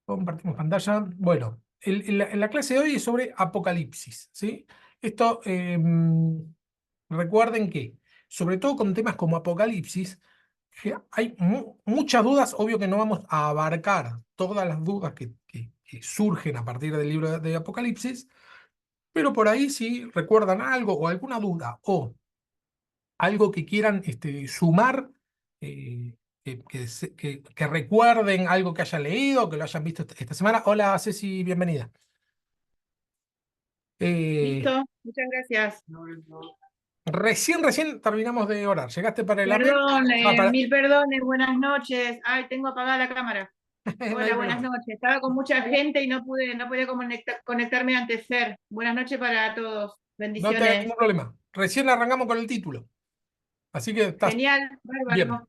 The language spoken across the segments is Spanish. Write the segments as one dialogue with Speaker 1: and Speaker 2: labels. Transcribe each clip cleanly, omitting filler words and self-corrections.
Speaker 1: Compartimos pantalla. Bueno, la clase de hoy es sobre Apocalipsis, ¿sí? Esto, recuerden que, sobre todo con temas como Apocalipsis, que hay muchas dudas. Obvio que no vamos a abarcar todas las dudas que surgen a partir del libro de Apocalipsis, pero por ahí si recuerdan algo o alguna duda o algo que quieran sumar, eh, que recuerden algo que hayan leído, que lo hayan visto esta semana. Hola Ceci, bienvenida. Eh,
Speaker 2: Listo, muchas gracias.
Speaker 1: recién terminamos de orar. ¿Llegaste para el amén?
Speaker 2: Perdón,
Speaker 1: Ah,
Speaker 2: mil perdones, buenas noches. Ay, tengo apagada la cámara.
Speaker 1: no hay
Speaker 2: Hola, buenas
Speaker 1: problema.
Speaker 2: noches. Estaba con mucha gente y no pude conectarme antes ser. Buenas noches para todos.
Speaker 1: No te hagas
Speaker 2: Bendiciones.
Speaker 1: ningún problema. Recién arrancamos con el título, así que estás
Speaker 2: Genial,
Speaker 1: bien.
Speaker 2: bárbaro.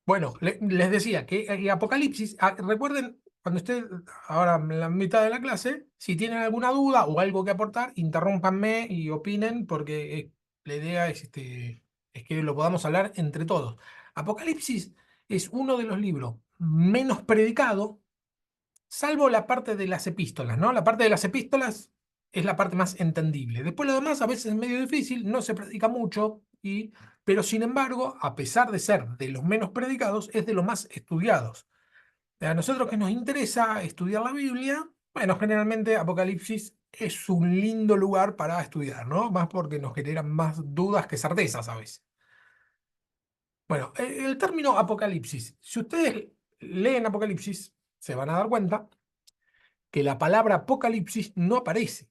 Speaker 1: Bueno, les decía que Apocalipsis, recuerden, cuando esté ahora en la mitad de la clase, si tienen alguna duda o algo que aportar, interrúmpanme y opinen, porque la idea es que lo podamos hablar entre todos. Apocalipsis es uno de los libros menos predicados, salvo la parte de las epístolas, ¿no? La parte de las epístolas es la parte más entendible. Después lo demás a veces es medio difícil, no se predica mucho, pero sin embargo, a pesar de ser de los menos predicados, es de los más estudiados. A nosotros que nos interesa estudiar la Biblia, bueno, generalmente Apocalipsis es un lindo lugar para estudiar, ¿no? Más porque nos generan más dudas que certezas a veces. Bueno, el término Apocalipsis, si ustedes leen Apocalipsis, se van a dar cuenta que la palabra Apocalipsis no aparece.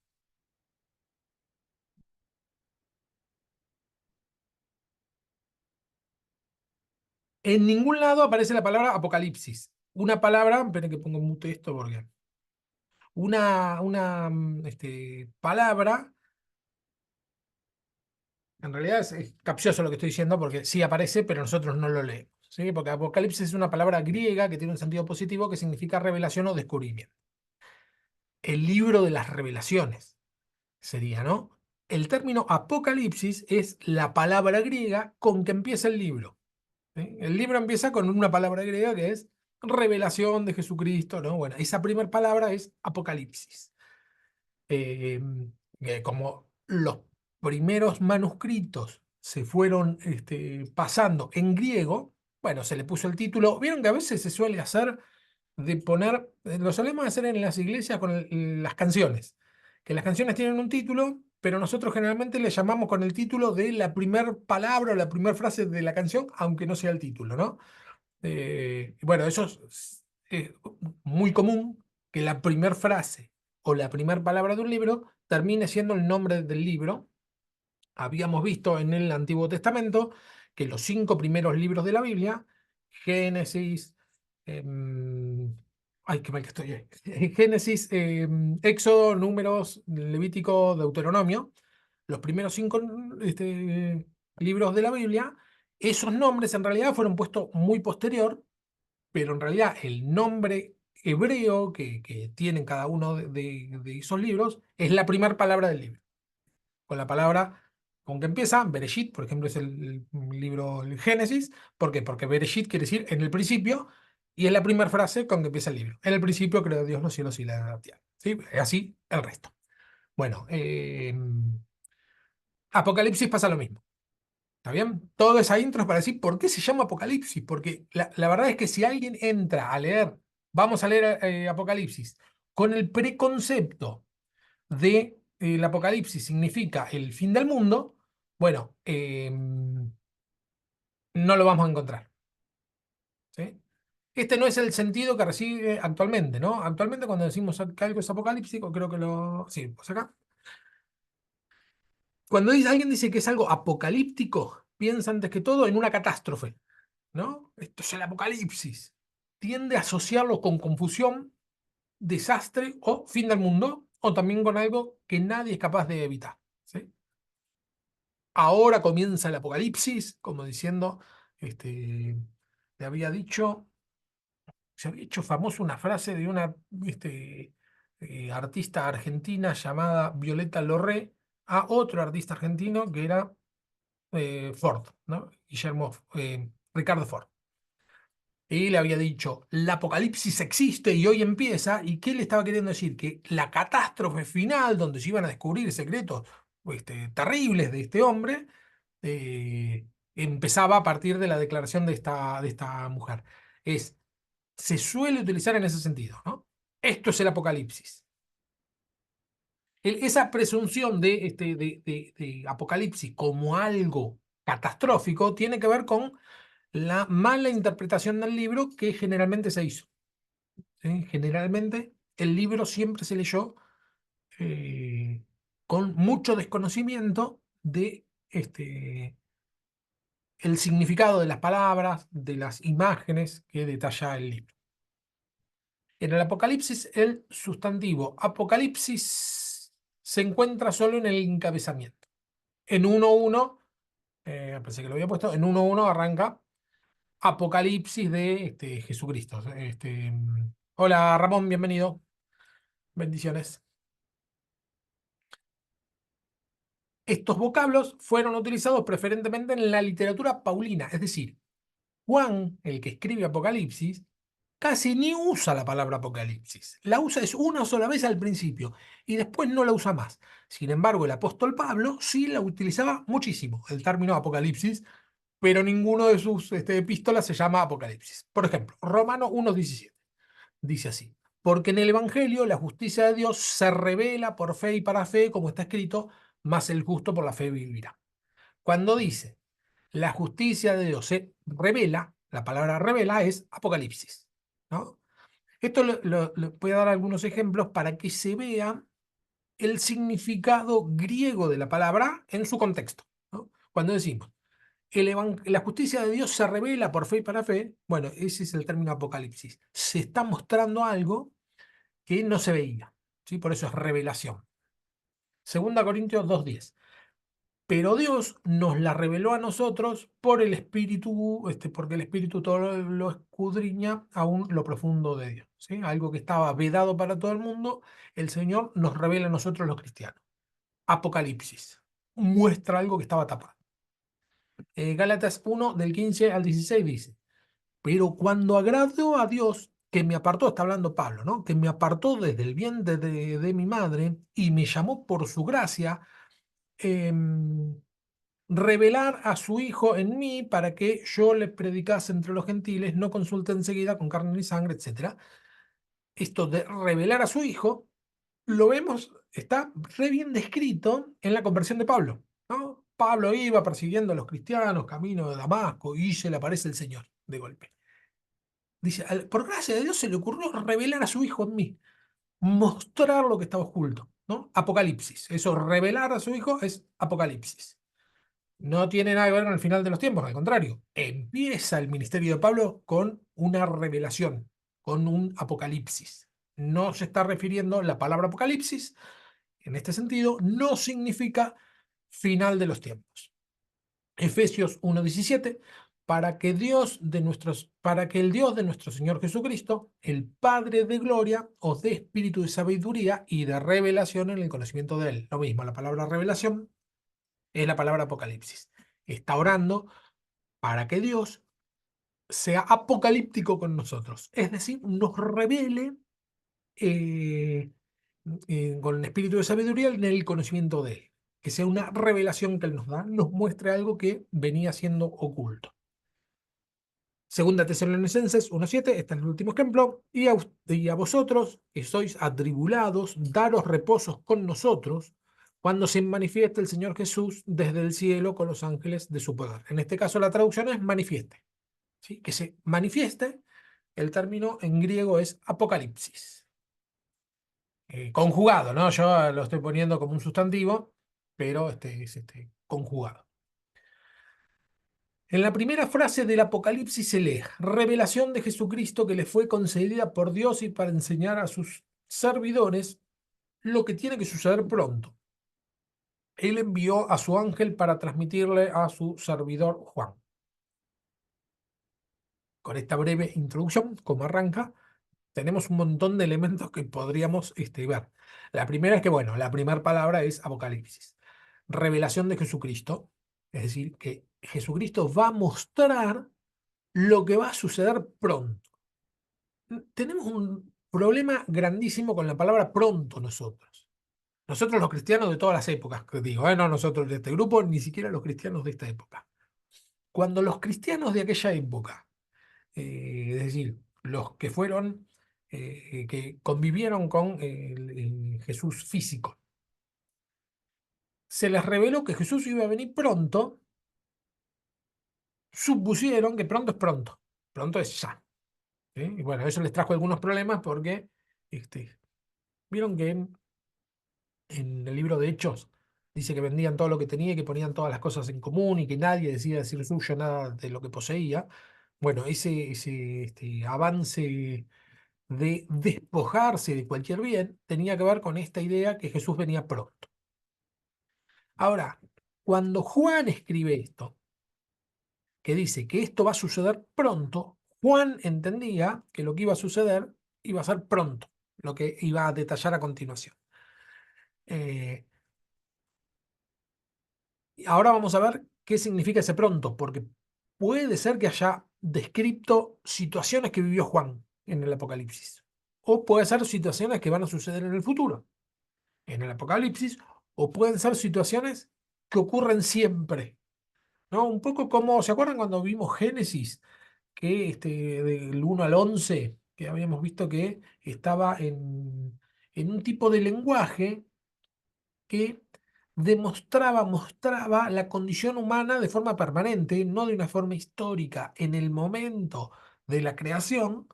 Speaker 1: En ningún lado aparece la palabra Apocalipsis. Una palabra, esperen que pongo mute esto porque. Una palabra, en realidad es capcioso lo que estoy diciendo porque sí aparece, pero nosotros no lo leemos, ¿sí? Porque Apocalipsis es una palabra griega que tiene un sentido positivo que significa revelación o descubrimiento. El libro de las revelaciones sería, ¿no? El término Apocalipsis es la palabra griega con que empieza el libro. ¿Sí? El libro empieza con una palabra griega que es revelación de Jesucristo, ¿no? Bueno, esa primera palabra es Apocalipsis. Eh, como los primeros manuscritos se fueron pasando en griego, bueno, se le puso el título. Vieron que a veces se suele hacer de poner, lo solemos hacer en las iglesias con las canciones, que las canciones tienen un título, pero nosotros generalmente le llamamos con el título de la primera palabra o la primera frase de la canción, aunque no sea el título, ¿no? Bueno, eso es muy común que la primera frase o la primera palabra de un libro termine siendo el nombre del libro. Habíamos visto en el Antiguo Testamento que los 5 primeros libros de la Biblia, Génesis, em, ay, qué mal que estoy. Génesis, Éxodo, Números, Levítico, Deuteronomio, los primeros 5 libros de la Biblia, esos nombres en realidad fueron puestos muy posterior, pero en realidad el nombre hebreo que tienen cada uno de esos libros es la primera palabra del libro. Con la palabra con que empieza, Bereshit, por ejemplo, es el libro el Génesis. ¿Por qué? Porque Bereshit quiere decir en el principio, y es la primera frase con que empieza el libro. En el principio creó Dios los cielos y la tierra. ¿Sí? Así el resto. Bueno, Apocalipsis pasa lo mismo. ¿Está bien? Todo esa intro es para decir por qué se llama Apocalipsis. Porque la verdad es que si alguien entra a leer, vamos a leer Apocalipsis, con el preconcepto de el Apocalipsis significa el fin del mundo, bueno, no lo vamos a encontrar. ¿Sí? Este no es el sentido que recibe actualmente, ¿no? Actualmente cuando decimos que algo es apocalíptico, creo que lo. Sí, pues acá. Cuando alguien dice que es algo apocalíptico, piensa antes que todo en una catástrofe, ¿no? Esto es el apocalipsis. Tiende a asociarlo con confusión, desastre o fin del mundo, o también con algo que nadie es capaz de evitar. ¿Sí? Ahora comienza el apocalipsis, como diciendo, le había dicho, se había hecho famosa una frase de una artista argentina llamada Violeta Lorré a otro artista argentino que era Ford, ¿no? Ricardo Ford. y le había dicho, el apocalipsis existe y hoy empieza, ¿y qué le estaba queriendo decir? Que la catástrofe final, donde se iban a descubrir secretos terribles de este hombre, empezaba a partir de la declaración de esta mujer. Se suele utilizar en ese sentido, ¿no? Esto es el apocalipsis. Esa presunción de apocalipsis como algo catastrófico tiene que ver con la mala interpretación del libro que generalmente se hizo. ¿Sí? Generalmente el libro siempre se leyó eh, con mucho desconocimiento de el significado de las palabras, de las imágenes que detalla el libro. En el Apocalipsis, el sustantivo Apocalipsis se encuentra solo en el encabezamiento. En 1.1, pensé que lo había puesto, en 1.1 arranca Apocalipsis de Jesucristo. Hola Ramón, bienvenido. Bendiciones. Estos vocablos fueron utilizados preferentemente en la literatura paulina, es decir, Juan, el que escribe Apocalipsis, casi ni usa la palabra apocalipsis. La usa es una sola vez al principio y después no la usa más. Sin embargo, el apóstol Pablo sí la utilizaba muchísimo, el término apocalipsis, pero ninguno de sus epístolas se llama apocalipsis. Por ejemplo, Romano 1.17 dice así: porque en el Evangelio la justicia de Dios se revela por fe y para fe, como está escrito, mas el justo por la fe vivirá. Cuando dice la justicia de Dios se revela, la palabra revela es apocalipsis, ¿no? Esto le voy a dar algunos ejemplos para que se vea el significado griego de la palabra en su contexto, ¿no? Cuando decimos la justicia de Dios se revela por fe y para fe, bueno, ese es el término apocalipsis. Se está mostrando algo que no se veía, ¿sí? Por eso es revelación. Segunda Corintios 2.10. Pero Dios nos la reveló a nosotros por el Espíritu, porque el Espíritu todo lo escudriña aún lo profundo de Dios, ¿sí? Algo que estaba vedado para todo el mundo, el Señor nos revela a nosotros los cristianos. Apocalipsis muestra algo que estaba tapado. Gálatas 1, del 15 al 16 dice: pero cuando agradó a Dios, que me apartó, está hablando Pablo, ¿no? Que me apartó desde el vientre de mi madre y me llamó por su gracia, revelar a su Hijo en mí para que yo le predicase entre los gentiles, no consulte enseguida con carne ni sangre, etc. Esto de revelar a su Hijo, lo vemos, está re bien descrito en la conversión de Pablo, ¿no? Pablo iba persiguiendo a los cristianos, camino de Damasco, y se le aparece el Señor de golpe. Dice, por gracia de Dios se le ocurrió revelar a su Hijo en mí, mostrar lo que estaba oculto, ¿no? Apocalipsis. Eso, revelar a su Hijo es Apocalipsis. No tiene nada que ver con el final de los tiempos, al contrario. Empieza el ministerio de Pablo con una revelación, con un Apocalipsis. No se está refiriendo la palabra Apocalipsis, en este sentido, no significa final de los tiempos. Efesios 1.17, para que el Dios de nuestro Señor Jesucristo, el Padre de gloria, os dé espíritu de sabiduría y de revelación en el conocimiento de Él. Lo mismo, la palabra revelación es la palabra apocalipsis. Está orando para que Dios sea apocalíptico con nosotros, es decir, nos revele eh, con el espíritu de sabiduría en el conocimiento de Él. Que sea una revelación que Él nos da, nos muestre algo que venía siendo oculto. Segunda Tesalonicenses 1.7, este es el último ejemplo, y a vosotros que sois atribulados, daros reposos con nosotros, cuando se manifieste el Señor Jesús desde el cielo con los ángeles de su poder. En este caso la traducción es manifieste, ¿sí? Que se manifieste, el término en griego es apocalipsis. Conjugado, ¿no? Yo lo estoy poniendo como un sustantivo, pero es conjugado. En la primera frase del Apocalipsis se lee: revelación de Jesucristo que le fue concedida por Dios y para enseñar a sus servidores lo que tiene que suceder pronto. Él envió a su ángel para transmitirle a su servidor Juan. Con esta breve introducción, como arranca, tenemos un montón de elementos que podríamos ver. La primera es que, bueno, la primera palabra es Apocalipsis. Revelación de Jesucristo, es decir, que Jesucristo va a mostrar lo que va a suceder pronto. Tenemos un problema grandísimo con la palabra pronto nosotros. Nosotros los cristianos de todas las épocas, que digo, no nosotros de este grupo, ni siquiera los cristianos de esta época. Cuando los cristianos de aquella época, es decir, los que fueron, que convivieron con el Jesús físico, se les reveló que Jesús iba a venir pronto, supusieron que pronto es ya. ¿Sí? Y bueno, eso les trajo algunos problemas porque vieron que en el libro de Hechos dice que vendían todo lo que tenía y que ponían todas las cosas en común y que nadie decía decir suyo nada de lo que poseía. Bueno, ese avance de despojarse de cualquier bien tenía que ver con esta idea que Jesús venía pronto. Ahora, cuando Juan escribe esto, que dice que esto va a suceder pronto, Juan entendía que lo que iba a suceder iba a ser pronto, lo que iba a detallar a continuación. Eh, Ahora vamos a ver qué significa ese pronto, porque puede ser que haya descrito situaciones que vivió Juan en el Apocalipsis, o puede ser situaciones que van a suceder en el futuro, en el Apocalipsis, o pueden ser situaciones que ocurren siempre, ¿no? Un poco como, ¿se acuerdan cuando vimos Génesis? Que del 1 al 11 que habíamos visto que estaba en un tipo de lenguaje que mostraba la condición humana de forma permanente, no de una forma histórica, en el momento de la creación,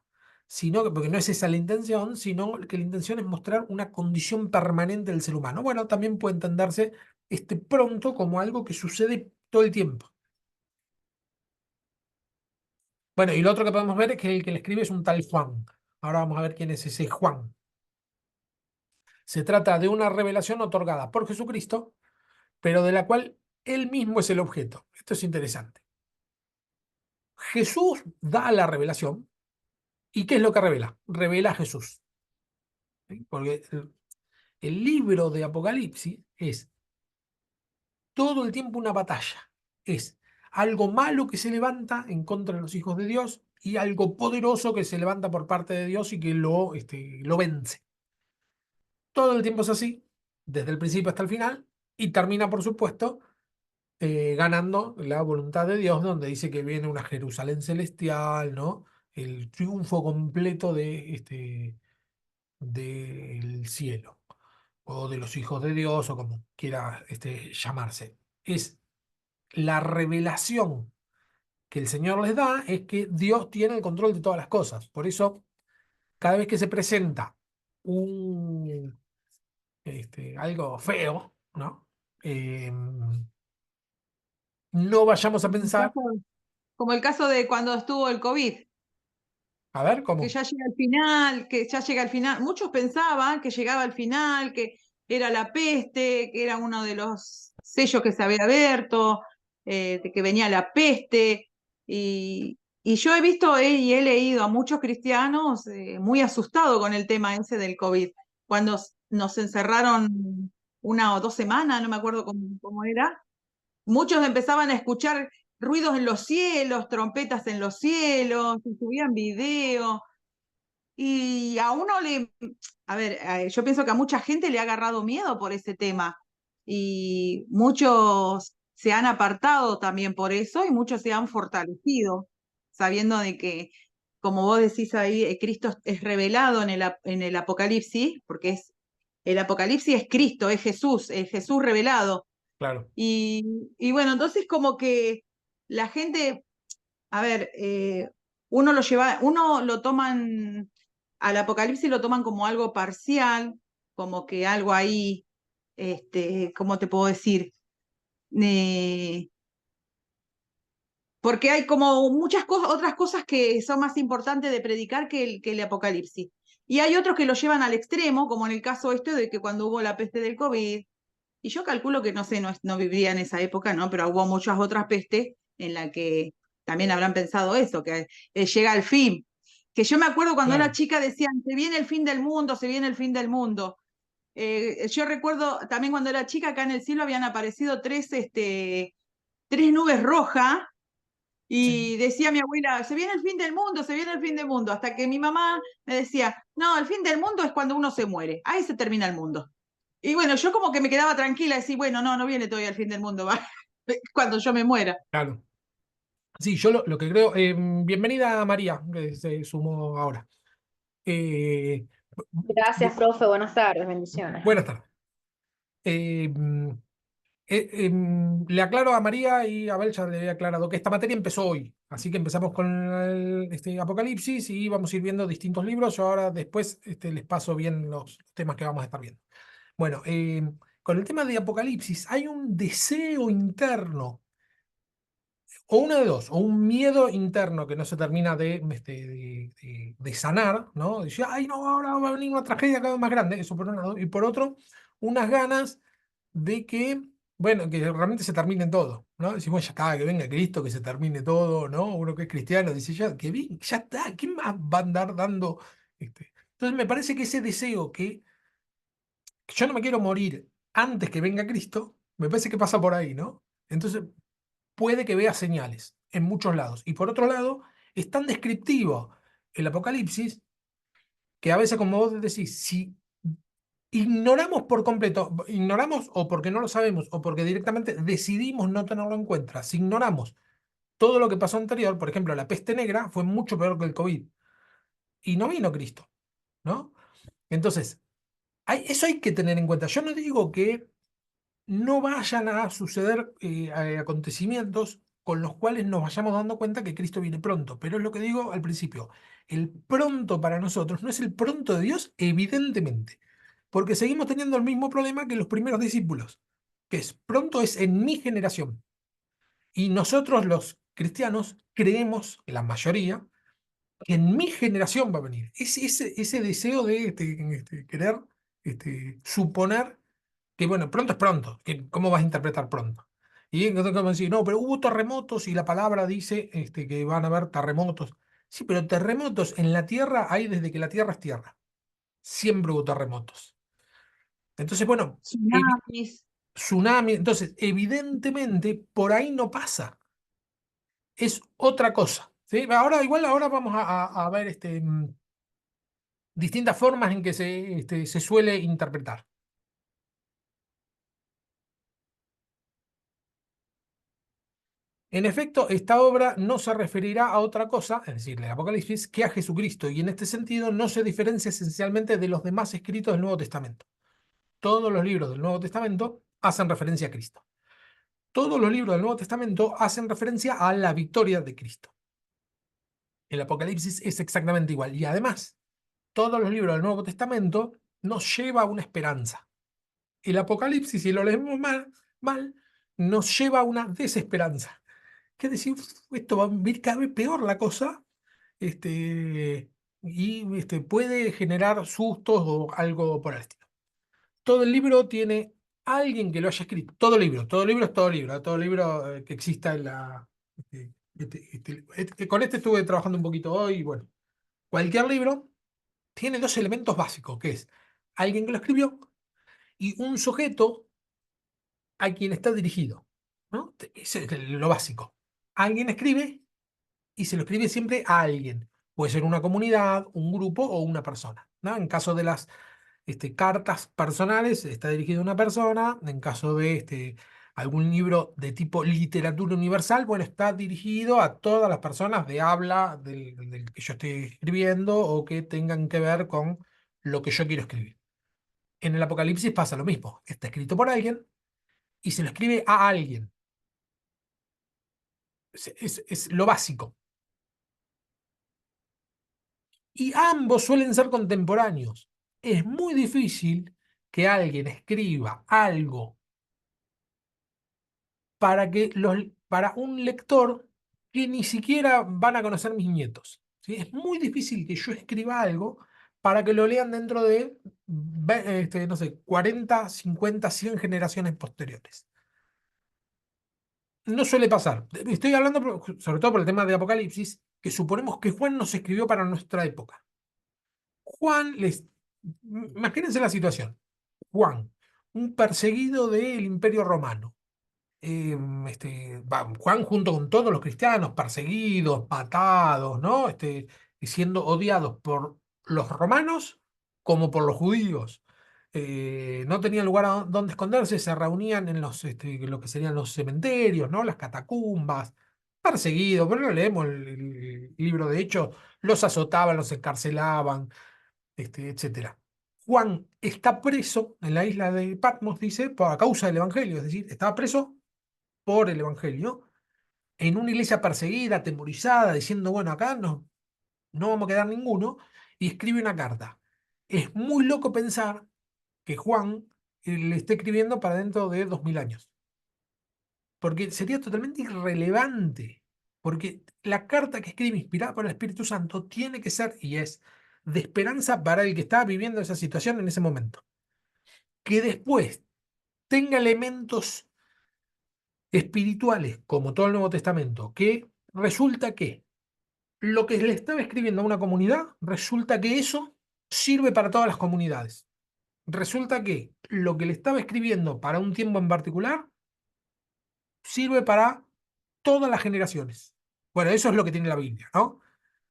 Speaker 1: sino que, porque no es esa la intención, sino que la intención es mostrar una condición permanente del ser humano. Bueno, también puede entenderse pronto como algo que sucede todo el tiempo. Bueno, y lo otro que podemos ver es que el que le escribe es un tal Juan. Ahora vamos a ver quién es ese Juan. Se trata de una revelación otorgada por Jesucristo, pero de la cual él mismo es el objeto. Esto es interesante. Jesús da la revelación. ¿Y qué es lo que revela? Revela a Jesús. ¿Sí? Porque el libro de Apocalipsis es todo el tiempo una batalla. Es algo malo que se levanta en contra de los hijos de Dios y algo poderoso que se levanta por parte de Dios y que lo vence. Todo el tiempo es así, desde el principio hasta el final, y termina, por supuesto, ganando la voluntad de Dios, donde dice que viene una Jerusalén celestial, ¿no? El triunfo completo del cielo, o de los hijos de Dios, o como quiera llamarse. Es la revelación que el Señor les da, es que Dios tiene el control de todas las cosas. Por eso, cada vez que se presenta un, algo feo, ¿no? No vayamos a pensar,
Speaker 3: Como el caso de cuando estuvo el COVID,
Speaker 1: a ver,
Speaker 3: que
Speaker 1: ¿cómo?
Speaker 3: ya llega al final, que ya llega al final. Muchos pensaban que llegaba al final, que era la peste, que era uno de los sellos que se había abierto, de que venía la peste. Y yo he visto y he leído a muchos cristianos muy asustados con el tema ese del COVID. Cuando nos encerraron 1 o 2 semanas, no me acuerdo cómo era, muchos empezaban a escuchar ruidos en los cielos, trompetas en los cielos, y subían videos. Y a uno a ver, yo pienso que a mucha gente le ha agarrado miedo por ese tema. Y muchos se han apartado también por eso y muchos se han fortalecido, sabiendo de que, como vos decís ahí, Cristo es revelado en el Apocalipsis, porque el Apocalipsis es Cristo, es Jesús revelado.
Speaker 1: Claro,
Speaker 3: Y bueno, entonces como que la gente, a ver, uno lo toman, al Apocalipsis lo toman como algo parcial, como que algo ahí, ¿cómo te puedo decir? Eh, Porque hay como muchas cosas, otras cosas que son más importantes de predicar que el Apocalipsis. Y hay otros que lo llevan al extremo, como en el caso de que cuando hubo la peste del COVID, y yo calculo que no sé, no viviría en esa época, ¿no? Pero hubo muchas otras pestes en la que también habrán pensado eso, que llega el fin. Que yo me acuerdo cuando era
Speaker 1: claro.
Speaker 3: chica decían, se viene el fin del mundo, se viene el fin del mundo. Yo recuerdo también cuando era chica, acá en el cielo habían aparecido tres nubes rojas Y decía mi abuela, se viene el fin del mundo, se viene el fin del mundo, hasta que mi mamá me decía, no, el fin del mundo es cuando uno se muere, ahí se termina el mundo. Y bueno, yo como que me quedaba tranquila, decir, bueno, no, no viene todavía el fin del mundo, va, cuando yo me muera.
Speaker 1: Claro. Sí, yo lo que creo. Bienvenida María, que se sumó ahora. Eh,
Speaker 4: Gracias, profe. Buenas tardes. Bendiciones.
Speaker 1: buenas tardes. Eh, mm, Le aclaro a María y a Abel, ya le he aclarado que esta materia empezó hoy. Así que empezamos con este Apocalipsis y vamos a ir viendo distintos libros. Yo ahora después les paso bien los temas que vamos a estar viendo. Bueno, con el tema de Apocalipsis hay un deseo interno, o una de dos, o un miedo interno que no se termina de sanar, ¿no? Dice, ay, no, ahora va a venir una tragedia cada vez más grande, eso por un lado. Y por otro, unas ganas de que, bueno, que realmente se termine todo, ¿no? Decimos, ya está, que venga Cristo, que se termine todo, ¿no? Uno que es cristiano dice, ya, que bien, ya está, ¿quién más va a andar dando? Entonces me parece que ese deseo que yo no me quiero morir antes que venga Cristo, me parece que pasa por ahí, ¿no? Entonces puede que vea señales en muchos lados. Y por otro lado, es tan descriptivo el Apocalipsis que a veces, como vos decís, si ignoramos por completo, ignoramos o porque no lo sabemos o porque directamente decidimos no tenerlo en cuenta, si ignoramos todo lo que pasó anterior, por ejemplo, la peste negra fue mucho peor que el COVID y no vino Cristo, ¿no? Entonces, eso hay que tener en cuenta. Yo no digo que no vayan a suceder acontecimientos con los cuales nos vayamos dando cuenta que Cristo viene pronto. Pero es lo que digo al principio, el pronto para nosotros no es el pronto de Dios, evidentemente, porque seguimos teniendo el mismo problema que los primeros discípulos, que es pronto es en mi generación. Y nosotros los cristianos creemos, la mayoría, que en mi generación va a venir. Ese deseo de querer suponer que bueno, pronto es pronto, que ¿cómo vas a interpretar pronto? Y entonces como decir, no, pero hubo terremotos y la palabra dice que van a haber terremotos. Sí, pero terremotos en la Tierra hay desde que la Tierra es tierra. Siempre hubo terremotos. Entonces, bueno,
Speaker 3: Tsunamis.
Speaker 1: tsunami, entonces, evidentemente, por ahí no pasa. Es otra cosa. ¿Sí? Ahora vamos a ver distintas formas en que se suele interpretar. En efecto, esta obra no se referirá a otra cosa, es decir, el Apocalipsis, que a Jesucristo, y en este sentido no se diferencia esencialmente de los demás escritos del Nuevo Testamento. Todos los libros del Nuevo Testamento hacen referencia a Cristo. Todos los libros del Nuevo Testamento hacen referencia a la victoria de Cristo. El Apocalipsis es exactamente igual. Y además, todos los libros del Nuevo Testamento nos lleva a una esperanza. El Apocalipsis, si lo leemos mal, nos lleva a una desesperanza. Que decir, esto va a ir cada vez peor la cosa, y puede generar sustos o algo por el estilo. Todo el libro tiene alguien que lo haya escrito. Todo libro es todo libro, todo libro que exista en la. Con este estuve trabajando un poquito hoy, y bueno, cualquier libro tiene dos elementos básicos, que es alguien que lo escribió y un sujeto a quien está dirigido, ¿no? Ese es lo básico. Alguien escribe y se lo escribe siempre a alguien. Puede ser una comunidad, un grupo o una persona, ¿no? En caso de las cartas personales, está dirigido a una persona. En caso de algún libro de tipo literatura universal, bueno, está dirigido a todas las personas de habla del que yo estoy escribiendo o que tengan que ver con lo que yo quiero escribir. En el Apocalipsis pasa lo mismo. Está escrito por alguien y se lo escribe a alguien. Es lo básico. Y ambos suelen ser contemporáneos. Es muy difícil que alguien escriba algo para un lector que ni siquiera van a conocer mis nietos. ¿Sí? Es muy difícil que yo escriba algo para que lo lean dentro de, no sé, 40, 50, 100 generaciones posteriores. No suele pasar. Estoy hablando sobre todo por el tema de Apocalipsis, que suponemos que Juan nos escribió para nuestra época. Imagínense la situación. Juan, un perseguido del Imperio Romano, Juan junto con todos los cristianos, perseguidos, matados, ¿no? Y siendo odiados por los romanos como por los judíos. No tenían lugar a donde esconderse, se reunían en lo que serían los cementerios, ¿no? Las catacumbas, perseguidos, pero no leemos el libro de Hechos, los azotaban, los encarcelaban, etcétera. Juan está preso en la isla de Patmos, dice, por causa del Evangelio, es decir, estaba preso por el Evangelio, en una iglesia perseguida, atemorizada, diciendo, bueno, acá no vamos a quedar ninguno, y escribe una carta. Es muy loco pensar que Juan le esté escribiendo para dentro de 2000 años, porque sería totalmente irrelevante, porque la carta que escribe inspirada por el Espíritu Santo tiene que ser, y es, de esperanza para el que está viviendo esa situación en ese momento. Que después tenga elementos espirituales, como todo el Nuevo Testamento, que resulta que lo que le estaba escribiendo a una comunidad, resulta que eso sirve para todas las comunidades. Resulta que lo que le estaba escribiendo para un tiempo en particular, sirve para todas las generaciones. Bueno, eso es lo que tiene la Biblia, ¿no?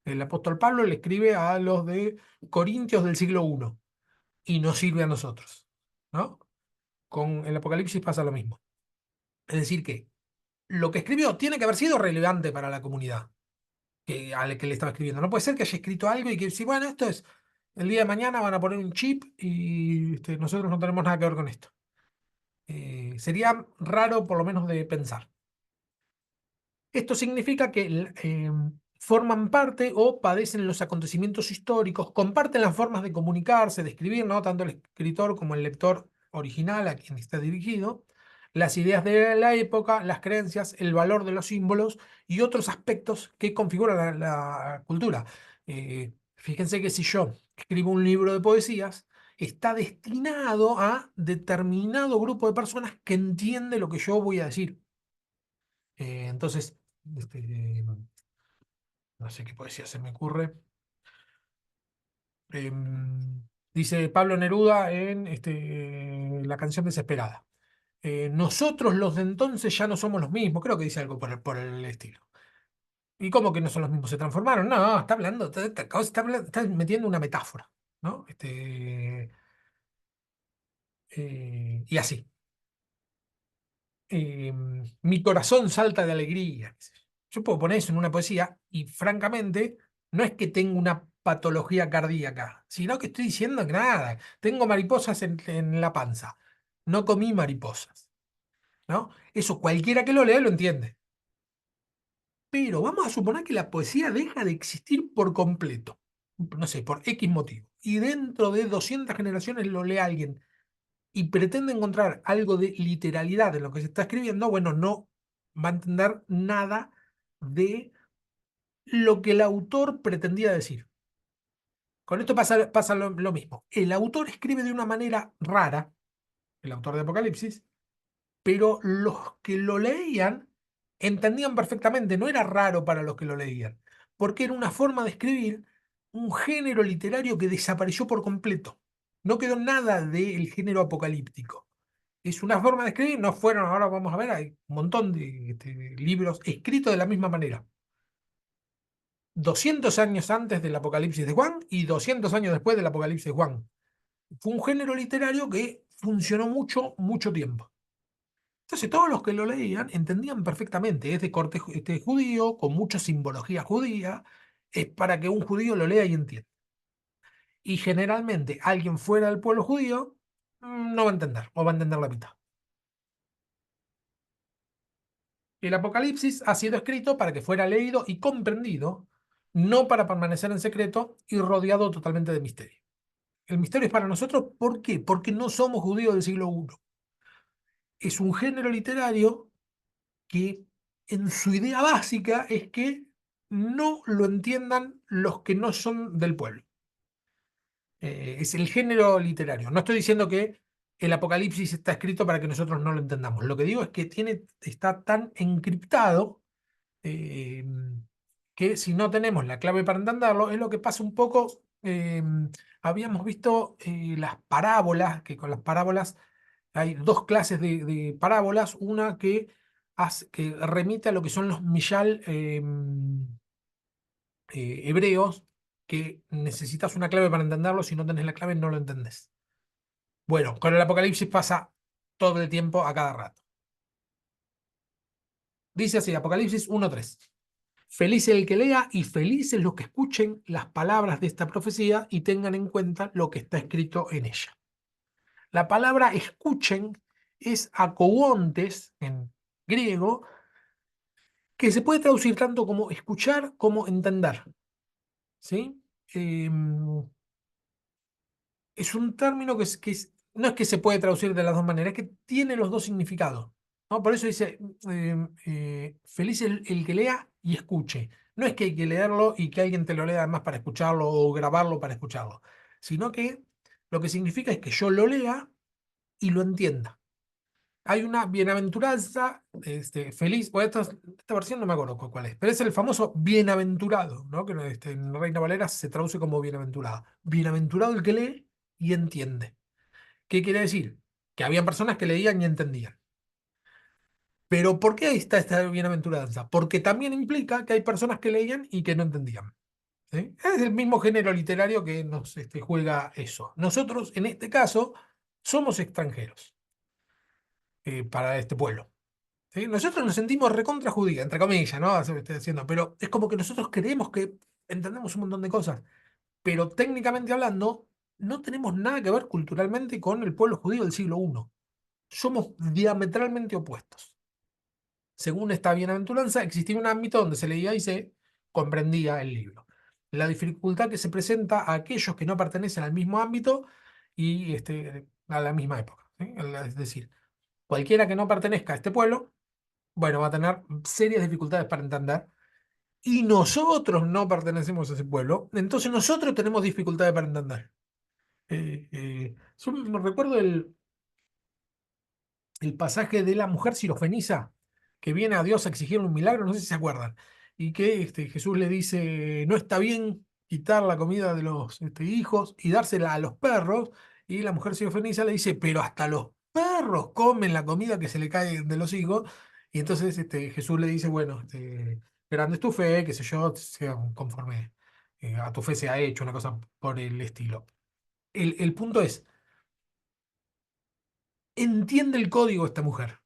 Speaker 1: El apóstol Pablo le escribe a los de Corintios del siglo I y nos sirve a nosotros, ¿no? Con el Apocalipsis pasa lo mismo. Es decir, que lo que escribió tiene que haber sido relevante para la comunidad a la que le estaba escribiendo. No puede ser que haya escrito algo y que si, bueno, esto es, el día de mañana van a poner un chip y nosotros no tenemos nada que ver con esto. Sería raro por lo menos de pensar. Esto significa que forman parte o padecen los acontecimientos históricos, comparten las formas de comunicarse, de escribir, ¿no? Tanto el escritor como el lector original a quien está dirigido, las ideas de la época, las creencias, el valor de los símbolos y otros aspectos que configuran la cultura. Fíjense que si yo escribo un libro de poesías, está destinado a determinado grupo de personas que entiende lo que yo voy a decir. Entonces, no sé qué poesía se me ocurre. Dice Pablo Neruda en la canción Desesperada. Nosotros los de entonces ya no somos los mismos. Creo que dice algo por el estilo. ¿Y cómo que no son los mismos? ¿Se transformaron? No, está hablando, está metiendo una metáfora, ¿no? Y así. Mi corazón salta de alegría. Yo puedo poner eso en una poesía y francamente no es que tengo una patología cardíaca, sino que estoy diciendo que nada, tengo mariposas en la panza. No comí mariposas, ¿no? Eso cualquiera que lo lea lo entiende. Pero vamos a suponer que la poesía deja de existir por completo, no sé, por X motivo, y dentro de 200 generaciones lo lee alguien y pretende encontrar algo de literalidad en lo que se está escribiendo, bueno, no va a entender nada de lo que el autor pretendía decir. Con esto pasa lo mismo. El autor escribe de una manera rara, el autor de Apocalipsis, pero los que lo leían entendían perfectamente, no era raro para los que lo leían, porque era una forma de escribir, un género literario que desapareció por completo. No quedó nada del género apocalíptico. Es una forma de escribir, no fueron, ahora vamos a ver, hay un montón de libros escritos de la misma manera. 200 años antes del Apocalipsis de Juan y 200 años después del Apocalipsis de Juan. Fue un género literario que funcionó mucho, mucho tiempo. Entonces todos los que lo leían entendían perfectamente, es de corte judío, con mucha simbología judía, es para que un judío lo lea y entienda. Y generalmente alguien fuera del pueblo judío no va a entender, o va a entender la mitad. El Apocalipsis ha sido escrito para que fuera leído y comprendido, no para permanecer en secreto y rodeado totalmente de misterio. El misterio es para nosotros, ¿por qué? Porque no somos judíos del siglo I. Es un género literario que en su idea básica es que no lo entiendan los que no son del pueblo. Es el género literario. No estoy diciendo que el Apocalipsis está escrito para que nosotros no lo entendamos. Lo que digo es que está tan encriptado eh, que si no tenemos la clave para entenderlo, es lo que pasa un poco. Habíamos visto las parábolas, que con las parábolas hay dos clases de parábolas, una que que remite a lo que son los mishal hebreos, que necesitas una clave para entenderlo, si no tenés la clave no lo entendés. Bueno, con el Apocalipsis pasa todo el tiempo, a cada rato. Dice así, Apocalipsis 1:3. Feliz el que lea y felices los que escuchen las palabras de esta profecía y tengan en cuenta lo que está escrito en ella. La palabra escuchen es acouontes en griego, que se puede traducir tanto como escuchar como entender. ¿Sí? Es un término no es que se puede traducir de las dos maneras, es que tiene los dos significados, ¿no? Por eso dice, feliz el que lea y escuche. No es que hay que leerlo y que alguien te lo lea además para escucharlo o grabarlo para escucharlo, sino que lo que significa es que yo lo lea y lo entienda. Hay una bienaventuranza, feliz, bueno, esta versión no me acuerdo cuál es, pero es el famoso bienaventurado, ¿no? Que en Reina Valera se traduce como bienaventurado. Bienaventurado el que lee y entiende. ¿Qué quiere decir? Que había personas que leían y entendían. Pero ¿por qué ahí está esta bienaventuranza? Porque también implica que hay personas que leían y que no entendían. ¿Sí? Es el mismo género literario que nos juega eso. Nosotros, en este caso, somos extranjeros para este pueblo. ¿Sí? Nosotros nos sentimos recontra judía, entre comillas, ¿no? Eso que estoy diciendo, pero es como que nosotros creemos que entendemos un montón de cosas, pero técnicamente hablando, no tenemos nada que ver culturalmente con el pueblo judío del siglo I. Somos diametralmente opuestos. Según esta bienaventuranza, existía un ámbito donde se leía y se comprendía el libro. La dificultad que se presenta a aquellos que no pertenecen al mismo ámbito y a la misma época. ¿Sí? Es decir, cualquiera que no pertenezca a este pueblo, bueno, va a tener serias dificultades para entender. Y nosotros no pertenecemos a ese pueblo, entonces nosotros tenemos dificultades para entender. Yo me recuerdo el pasaje de la mujer sirofenisa que viene a Dios a exigirle un milagro, no sé si se acuerdan, y que Jesús le dice, no está bien quitar la comida de los hijos y dársela a los perros, y la mujer sirofenisa le dice, pero hasta los perros comen la comida que se le cae de los hijos, y entonces Jesús le dice, bueno, grande es tu fe, qué sé yo, sea conforme a tu fe se ha hecho, una cosa por el estilo. El punto es, entiende el código esta mujer.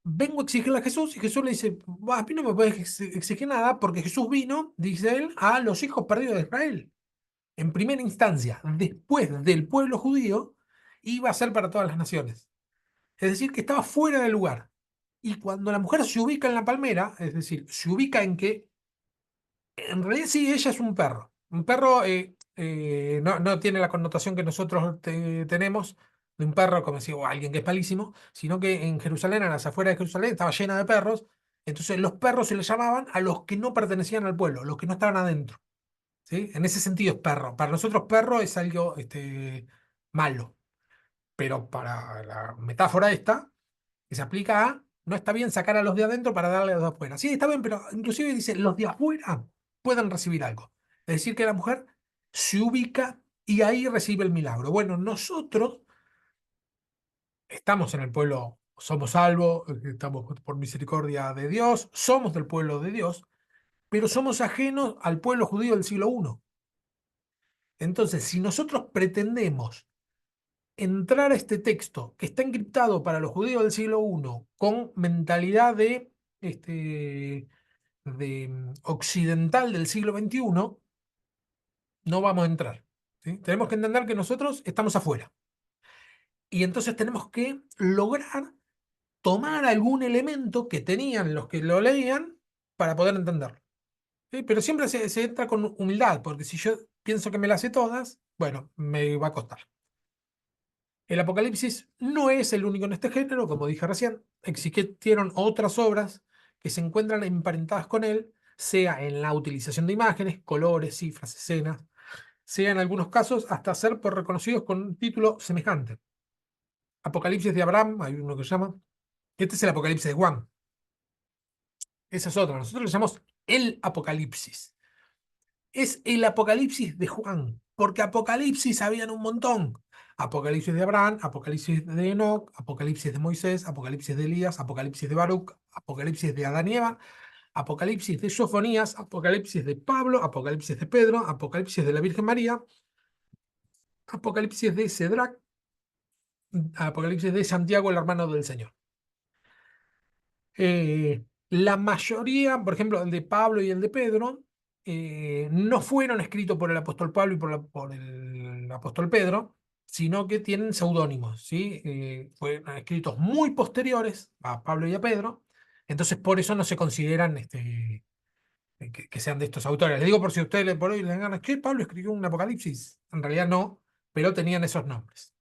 Speaker 1: Vengo a exigirle a Jesús y Jesús le dice, a mí no me puedes exigir nada porque Jesús vino, dice él, a los hijos perdidos de Israel. En primera instancia, después del pueblo judío, iba a ser para todas las naciones. Es decir, que estaba fuera del lugar. Y cuando la mujer se ubica en la palmera, es decir, se ubica en que, en realidad sí, ella es un perro. Un perro no tiene la connotación que nosotros tenemos de un perro como si alguien que es palísimo, sino que en Jerusalén, a las afueras de Jerusalén, estaba llena de perros. Entonces los perros se le llamaban a los que no pertenecían al pueblo, los que no estaban adentro. ¿Sí? En ese sentido es perro. Para nosotros perro es algo malo, pero para la metáfora esta, que se aplica a, no está bien sacar a los de adentro para darle a los de afuera. Sí, está bien, pero inclusive dice, los de afuera pueden recibir algo. Es decir, que la mujer se ubica y ahí recibe el milagro. Bueno, nosotros estamos en el pueblo, somos salvos, estamos por misericordia de Dios, somos del pueblo de Dios, pero somos ajenos al pueblo judío del siglo I. Entonces, si nosotros pretendemos entrar a este texto que está encriptado para los judíos del siglo I con mentalidad occidental del siglo XXI, no vamos a entrar. ¿Sí? Tenemos que entender que nosotros estamos afuera. Y entonces tenemos que lograr tomar algún elemento que tenían los que lo leían para poder entenderlo. ¿Sí? Pero siempre se entra con humildad, porque si yo pienso que me las sé todas, bueno, me va a costar. El Apocalipsis no es el único en este género, como dije recién. Existieron otras obras que se encuentran emparentadas con él, sea en la utilización de imágenes, colores, cifras, escenas, sea en algunos casos hasta ser por reconocidos con un título semejante. Apocalipsis de Abraham, hay uno que se llama. Este es el Apocalipsis de Juan. Esa es otra. Nosotros le llamamos el Apocalipsis. Es el Apocalipsis de Juan, porque Apocalipsis habían un montón. Apocalipsis de Abraham, Apocalipsis de Enoc, Apocalipsis de Moisés, Apocalipsis de Elías, Apocalipsis de Baruch, Apocalipsis de Adán y Eva, Apocalipsis de Sofonías, Apocalipsis de Pablo, Apocalipsis de Pedro, Apocalipsis de la Virgen María, Apocalipsis de Cedrac, Apocalipsis de Santiago, el hermano del Señor. La mayoría, por ejemplo, el de Pablo y el de Pedro, no fueron escritos por el apóstol Pablo y por el apóstol Pedro, sino que tienen seudónimos, ¿sí? Fueron escritos muy posteriores a Pablo y a Pedro, entonces por eso no se consideran que sean de estos autores. Les digo por si ustedes por hoy le dan ganas, ¿qué? Pablo escribió un Apocalipsis. En realidad no, pero tenían esos nombres.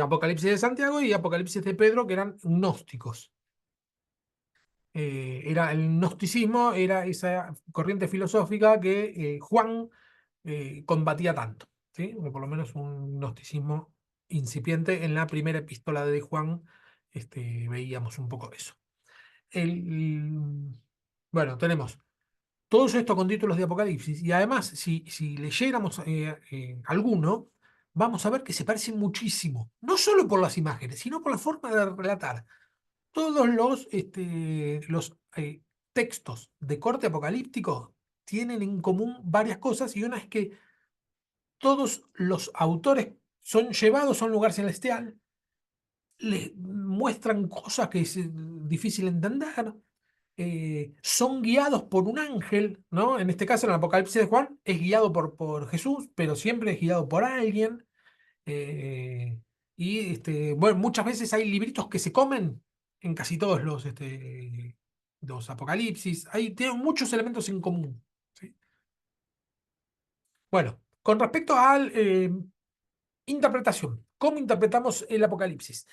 Speaker 1: Apocalipsis de Santiago y Apocalipsis de Pedro, que eran gnósticos. Era el gnosticismo, era esa corriente filosófica que Juan combatía tanto, ¿sí? O por lo menos un gnosticismo incipiente. En la primera epístola de Juan veíamos un poco de eso. Bueno, tenemos todo esto con títulos de Apocalipsis, y además, si leyéramos alguno, vamos a ver que se parecen muchísimo, no solo por las imágenes, sino por la forma de relatar. Todos los textos de corte apocalíptico tienen en común varias cosas, y una es que todos los autores son llevados a un lugar celestial, les muestran cosas que es difícil entender, son guiados por un ángel, ¿no? En este caso, en el Apocalipsis de Juan, es guiado por Jesús, pero siempre es guiado por alguien. eh, bueno, muchas veces hay libritos que se comen en casi todos los Apocalipsis. Tienen muchos elementos en común, ¿sí? Bueno, con respecto a interpretación, ¿cómo interpretamos el Apocalipsis?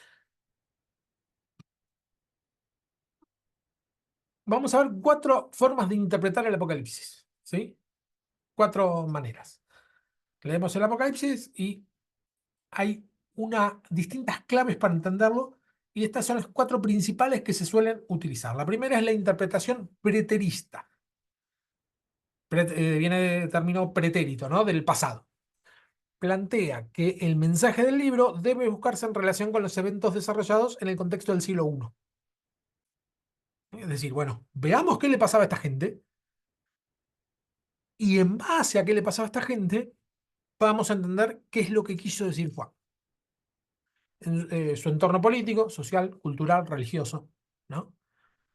Speaker 1: Vamos a ver 4 formas de interpretar el Apocalipsis, ¿sí? 4 maneras. Leemos el Apocalipsis y hay distintas claves para entenderlo, y estas son las 4 principales que se suelen utilizar. La primera es la interpretación preterista. Viene del término pretérito, ¿no? Del pasado. Plantea que el mensaje del libro debe buscarse en relación con los eventos desarrollados en el contexto del siglo I. Es decir, bueno, veamos qué le pasaba a esta gente, y en base a qué le pasaba a esta gente, vamos a entender qué es lo que quiso decir Juan. En su entorno político, social, cultural, religioso, ¿no?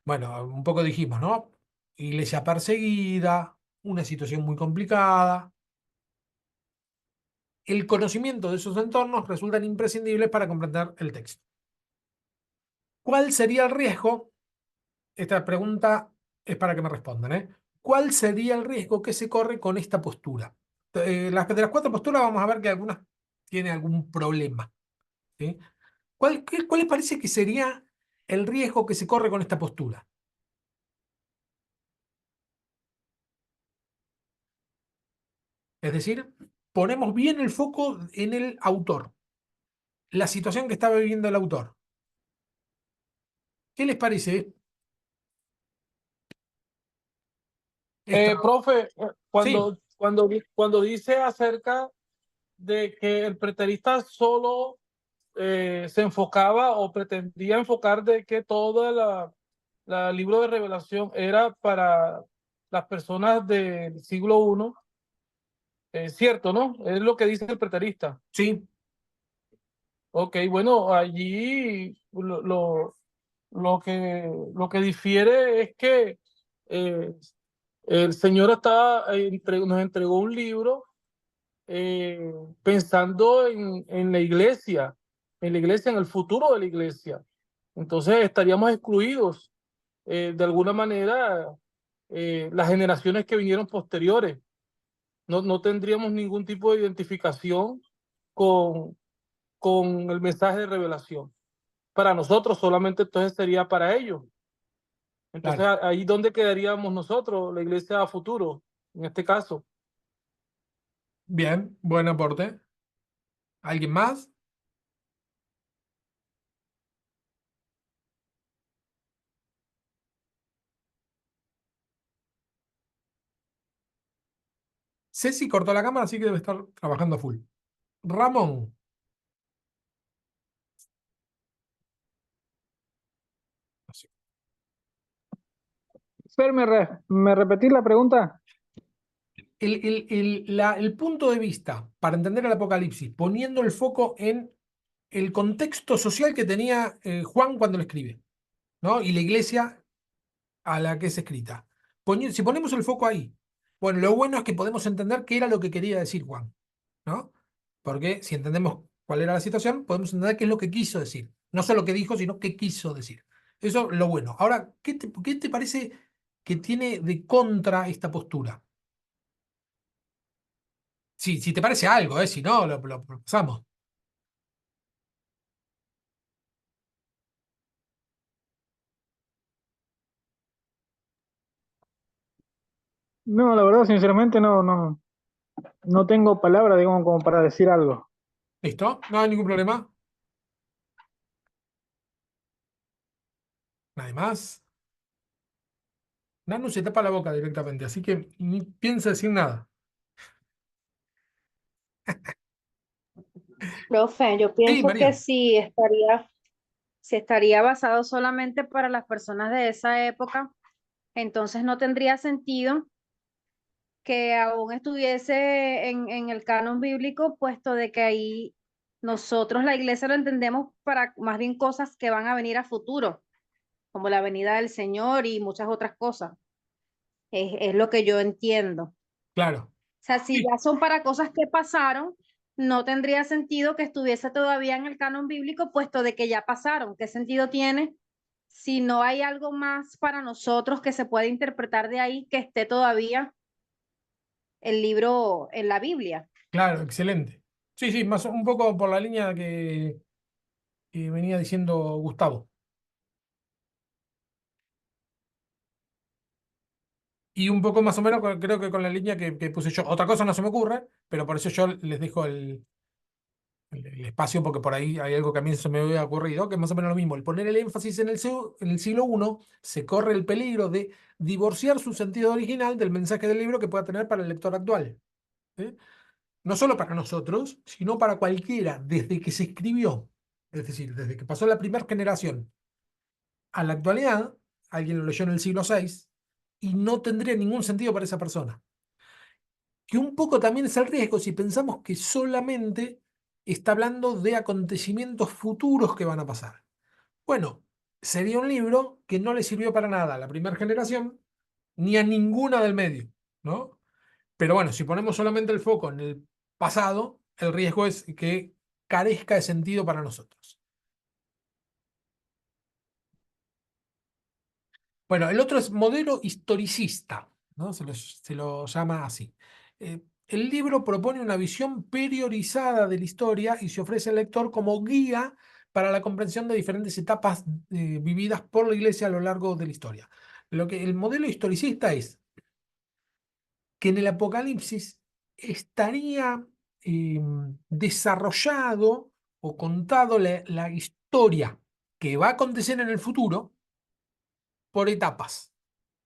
Speaker 1: Bueno, un poco dijimos, ¿no? Iglesia perseguida, una situación muy complicada. El conocimiento de esos entornos resultan imprescindibles para comprender el texto. ¿Cuál sería el riesgo? Esta pregunta es para que me respondan, ¿eh? ¿Cuál sería el riesgo que se corre con esta postura? De las 4 posturas vamos a ver que algunas tienen algún problema, ¿sí? ¿Cuál les parece que sería el riesgo que se corre con esta postura? Es decir, ponemos bien el foco en el autor, la situación que estaba viviendo el autor. ¿Qué les parece esta?
Speaker 5: Profe,
Speaker 1: Sí,
Speaker 5: cuando dice acerca de que el preterista solo se enfocaba o pretendía enfocar de que todo el libro de Revelación era para las personas del siglo I, es cierto, ¿no? Es lo que dice el preterista.
Speaker 1: sí,
Speaker 5: Ok, bueno, allí lo que difiere es que eh, el Señor nos entregó un libro pensando en la iglesia, en el futuro de la iglesia. Entonces estaríamos excluidos de alguna manera las generaciones que vinieron posteriores. No tendríamos ningún tipo de identificación con, con el mensaje de revelación. Para nosotros solamente entonces sería para ellos. Entonces
Speaker 1: claro.
Speaker 5: ahí dónde quedaríamos nosotros, la iglesia a futuro, en este caso.
Speaker 1: Bien, buen aporte. ¿Alguien más? Ceci cortó la cámara, así que debe estar trabajando a full. Ramón.
Speaker 6: Fer, ¿me repetís la pregunta?
Speaker 1: El punto de vista para entender el Apocalipsis, poniendo el foco en el contexto social que tenía Juan cuando lo escribe, ¿no? Y la iglesia a la que es escrita. Si ponemos el foco ahí, bueno, lo bueno es que podemos entender qué era lo que quería decir Juan, ¿no? Porque si entendemos cuál era la situación, podemos entender qué es lo que quiso decir. No solo qué dijo, sino qué quiso decir. Eso es lo bueno. Ahora, qué te parece que tiene de contra esta postura? Si te parece algo, si no, lo pasamos.
Speaker 6: No, la verdad, sinceramente, no tengo palabras, digamos, como para decir algo.
Speaker 1: ¿Listo? No hay ningún problema. Nada más. Nano se tapa la boca directamente, así que ni piensa decir nada.
Speaker 4: Profe, yo
Speaker 1: Sí,
Speaker 4: pienso que
Speaker 1: María.
Speaker 4: si estaría basado solamente para las personas de esa época, entonces no tendría sentido que aún estuviese en el canon bíblico, puesto de que ahí nosotros, la iglesia, lo entendemos para más bien cosas que van a venir a futuro, como la venida del Señor y muchas otras cosas. Es lo que yo entiendo. O
Speaker 1: Claro.
Speaker 4: sea, si
Speaker 1: Sí,
Speaker 4: ya son para cosas que pasaron, no tendría sentido que estuviese todavía en el canon bíblico, puesto de que ya pasaron. ¿Qué sentido tiene si no hay algo más para nosotros que se pueda interpretar de ahí que esté todavía el libro en la Biblia?
Speaker 1: claro, excelente. Sí, sí, más un poco por la línea que venía diciendo Gustavo. Y un poco más o menos creo que con la línea que puse yo. Otra cosa no se me ocurre, pero por eso yo les dejo el espacio, porque por ahí hay algo que a mí se me había ocurrido, que es más o menos lo mismo. El poner el énfasis en el siglo I, se corre el peligro de divorciar su sentido original del mensaje del libro que pueda tener para el lector actual. ¿Sí? No solo para nosotros, sino para cualquiera, desde que se escribió, es decir, desde que pasó la primera generación a la actualidad, alguien lo leyó en el siglo VI y no tendría ningún sentido para esa persona. Que un poco también es el riesgo si pensamos que solamente está hablando de acontecimientos futuros que van a pasar. Bueno, sería un libro que no le sirvió para nada a la primera generación ni a ninguna del medio, ¿no? Pero bueno, si ponemos solamente el foco en el pasado, el riesgo es que carezca de sentido para nosotros. Bueno, el otro es modelo historicista, ¿no? Se lo llama así. El libro propone una visión periorizada de la historia y se ofrece al lector como guía para la comprensión de diferentes etapas vividas por la Iglesia a lo largo de la historia. El modelo historicista es que en el Apocalipsis estaría desarrollado o contado la historia que va a acontecer en el futuro por etapas.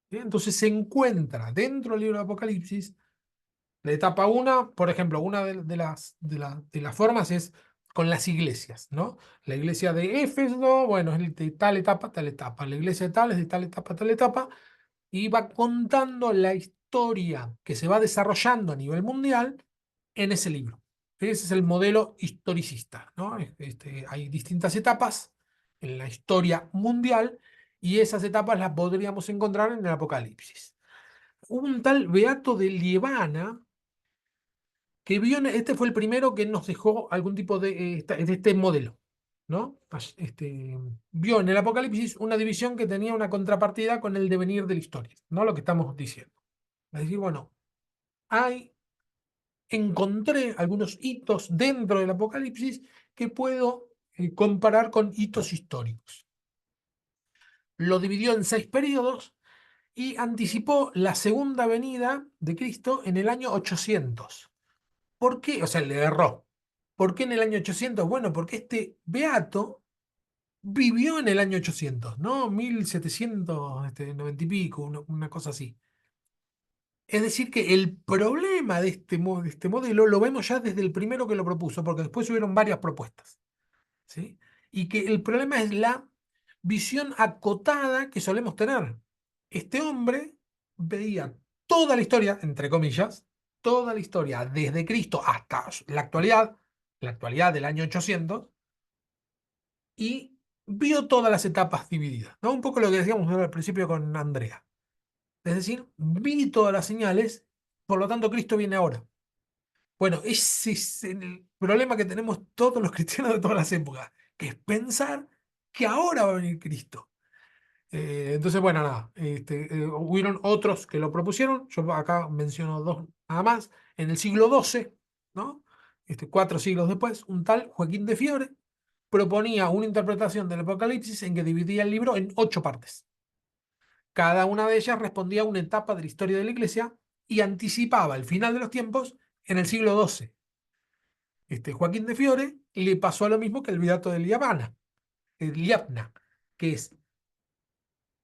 Speaker 1: ¿Sí? Entonces se encuentra dentro del libro de Apocalipsis la etapa 1, por ejemplo, una de las formas es con las iglesias, ¿no? La iglesia de Éfeso, bueno, es de tal etapa, tal etapa. La iglesia de tal es de tal etapa, tal etapa. Y va contando la historia que se va desarrollando a nivel mundial en ese libro. Ese es el modelo historicista, ¿no? Hay distintas etapas en la historia mundial y esas etapas las podríamos encontrar en el Apocalipsis. Hubo un tal Beato de Liebana que este fue el primero que nos dejó algún tipo de este modelo, ¿no? Vio en el Apocalipsis una división que tenía una contrapartida con el devenir de la historia, ¿no? Lo que estamos diciendo. Es decir, bueno, encontré algunos hitos dentro del Apocalipsis que puedo comparar con hitos históricos. Lo dividió en 6 periodos y anticipó la segunda venida de Cristo en el año 800. ¿Por qué? O sea, le erró. ¿Por qué en el año 800? Bueno, porque este beato vivió en el año 800, ¿no? 1790 y pico, una cosa así. Es decir, que el problema de este modelo lo vemos ya desde el primero que lo propuso, porque después hubieron varias propuestas, ¿sí? Y que el problema es la visión acotada que solemos tener. Este hombre veía toda la historia, entre comillas, toda la historia desde Cristo hasta la actualidad del año 800, y vio todas las etapas divididas, ¿no? Un poco lo que decíamos al principio con Andrea. Es decir, vi todas las señales, por lo tanto Cristo viene ahora. Bueno, ese es el problema que tenemos todos los cristianos de todas las épocas, que es pensar que ahora va a venir Cristo. Entonces, bueno, nada, hubieron otros que lo propusieron, yo acá menciono dos nada más. En el siglo XII, ¿no? 4 siglos después, un tal Joaquín de Fiore proponía una interpretación del Apocalipsis en que dividía el libro en 8 partes. Cada una de ellas respondía a una etapa de la historia de la Iglesia y anticipaba el final de los tiempos en el siglo XII. Joaquín de Fiore le pasó a lo mismo que el Beato de Liapna, que es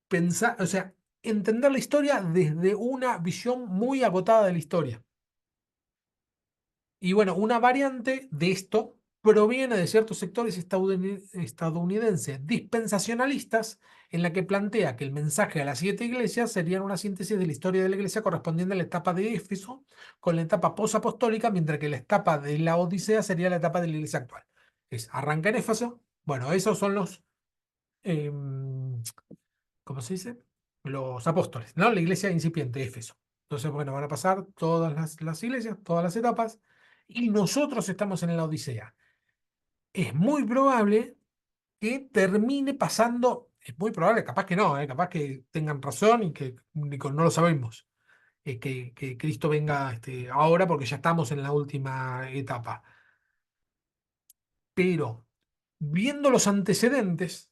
Speaker 1: pensar, o sea, entender la historia desde una visión muy agotada de la historia. Y bueno, una variante de esto proviene de ciertos sectores estadounidenses dispensacionalistas, en la que plantea que el mensaje a las 7 iglesias sería una síntesis de la historia de la iglesia correspondiente a la etapa de Éfeso con la etapa posapostólica, mientras que la etapa de la Odisea sería la etapa de la iglesia actual. Arranca en Éfeso. Bueno, esos son los, ¿cómo se dice? Los apóstoles, ¿no? La iglesia incipiente, Éfeso. Entonces, bueno, van a pasar todas las iglesias, todas las etapas, y nosotros estamos en la Odisea. Es muy probable que termine pasando, es muy probable, capaz que no, capaz que tengan razón y que no lo sabemos, que Cristo venga ahora porque ya estamos en la última etapa. Pero viendo los antecedentes,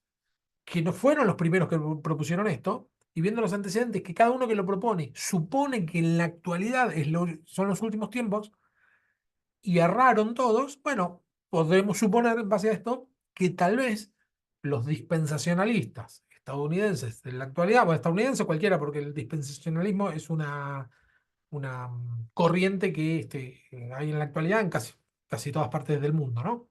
Speaker 1: que no fueron los primeros que propusieron esto, y viendo los antecedentes que cada uno que lo propone supone que en la actualidad son los últimos tiempos, y erraron todos, bueno, podemos suponer en base a esto que tal vez los dispensacionalistas estadounidenses de la actualidad, o estadounidense cualquiera, porque el dispensacionalismo es una corriente que hay en la actualidad en casi todas partes del mundo, ¿no?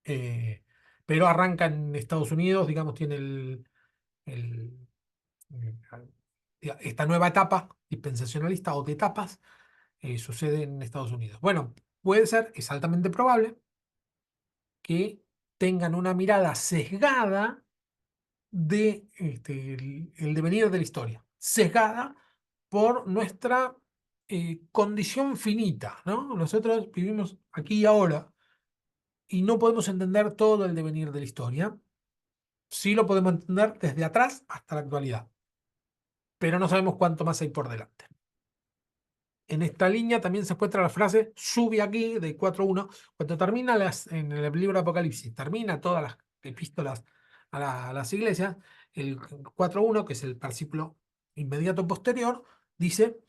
Speaker 1: Eh, pero arranca en Estados Unidos, digamos, tiene el- eh, esta nueva etapa dispensacionalista o de etapas, sucede en Estados Unidos. Bueno, puede ser, es altamente probable, que tengan una mirada sesgada de el devenir de la historia, sesgada por nuestra condición finita, ¿no? Nosotros vivimos aquí y ahora y no podemos entender todo el devenir de la historia. Sí lo podemos entender desde atrás hasta la actualidad, pero no sabemos cuánto más hay por delante. En esta línea también se encuentra la frase sube aquí de 4.1. Cuando termina en el libro de Apocalipsis, termina todas las epístolas a las iglesias, el 4.1, que es el versículo inmediato posterior, dice,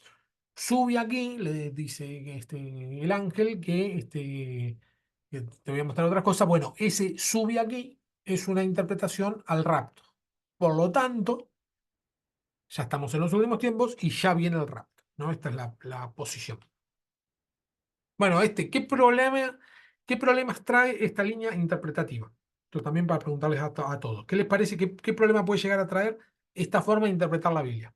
Speaker 1: sube aquí, le dice el ángel que te voy a mostrar otras cosas. Bueno, ese sube aquí es una interpretación al rapto. Por lo tanto, ya estamos en los últimos tiempos y ya viene el rapto, ¿no? Esta es la posición. Bueno, ¿qué problemas trae esta línea interpretativa? Esto también para preguntarles a todos. ¿Qué les parece? ¿Qué problema puede llegar a traer esta forma de interpretar la Biblia?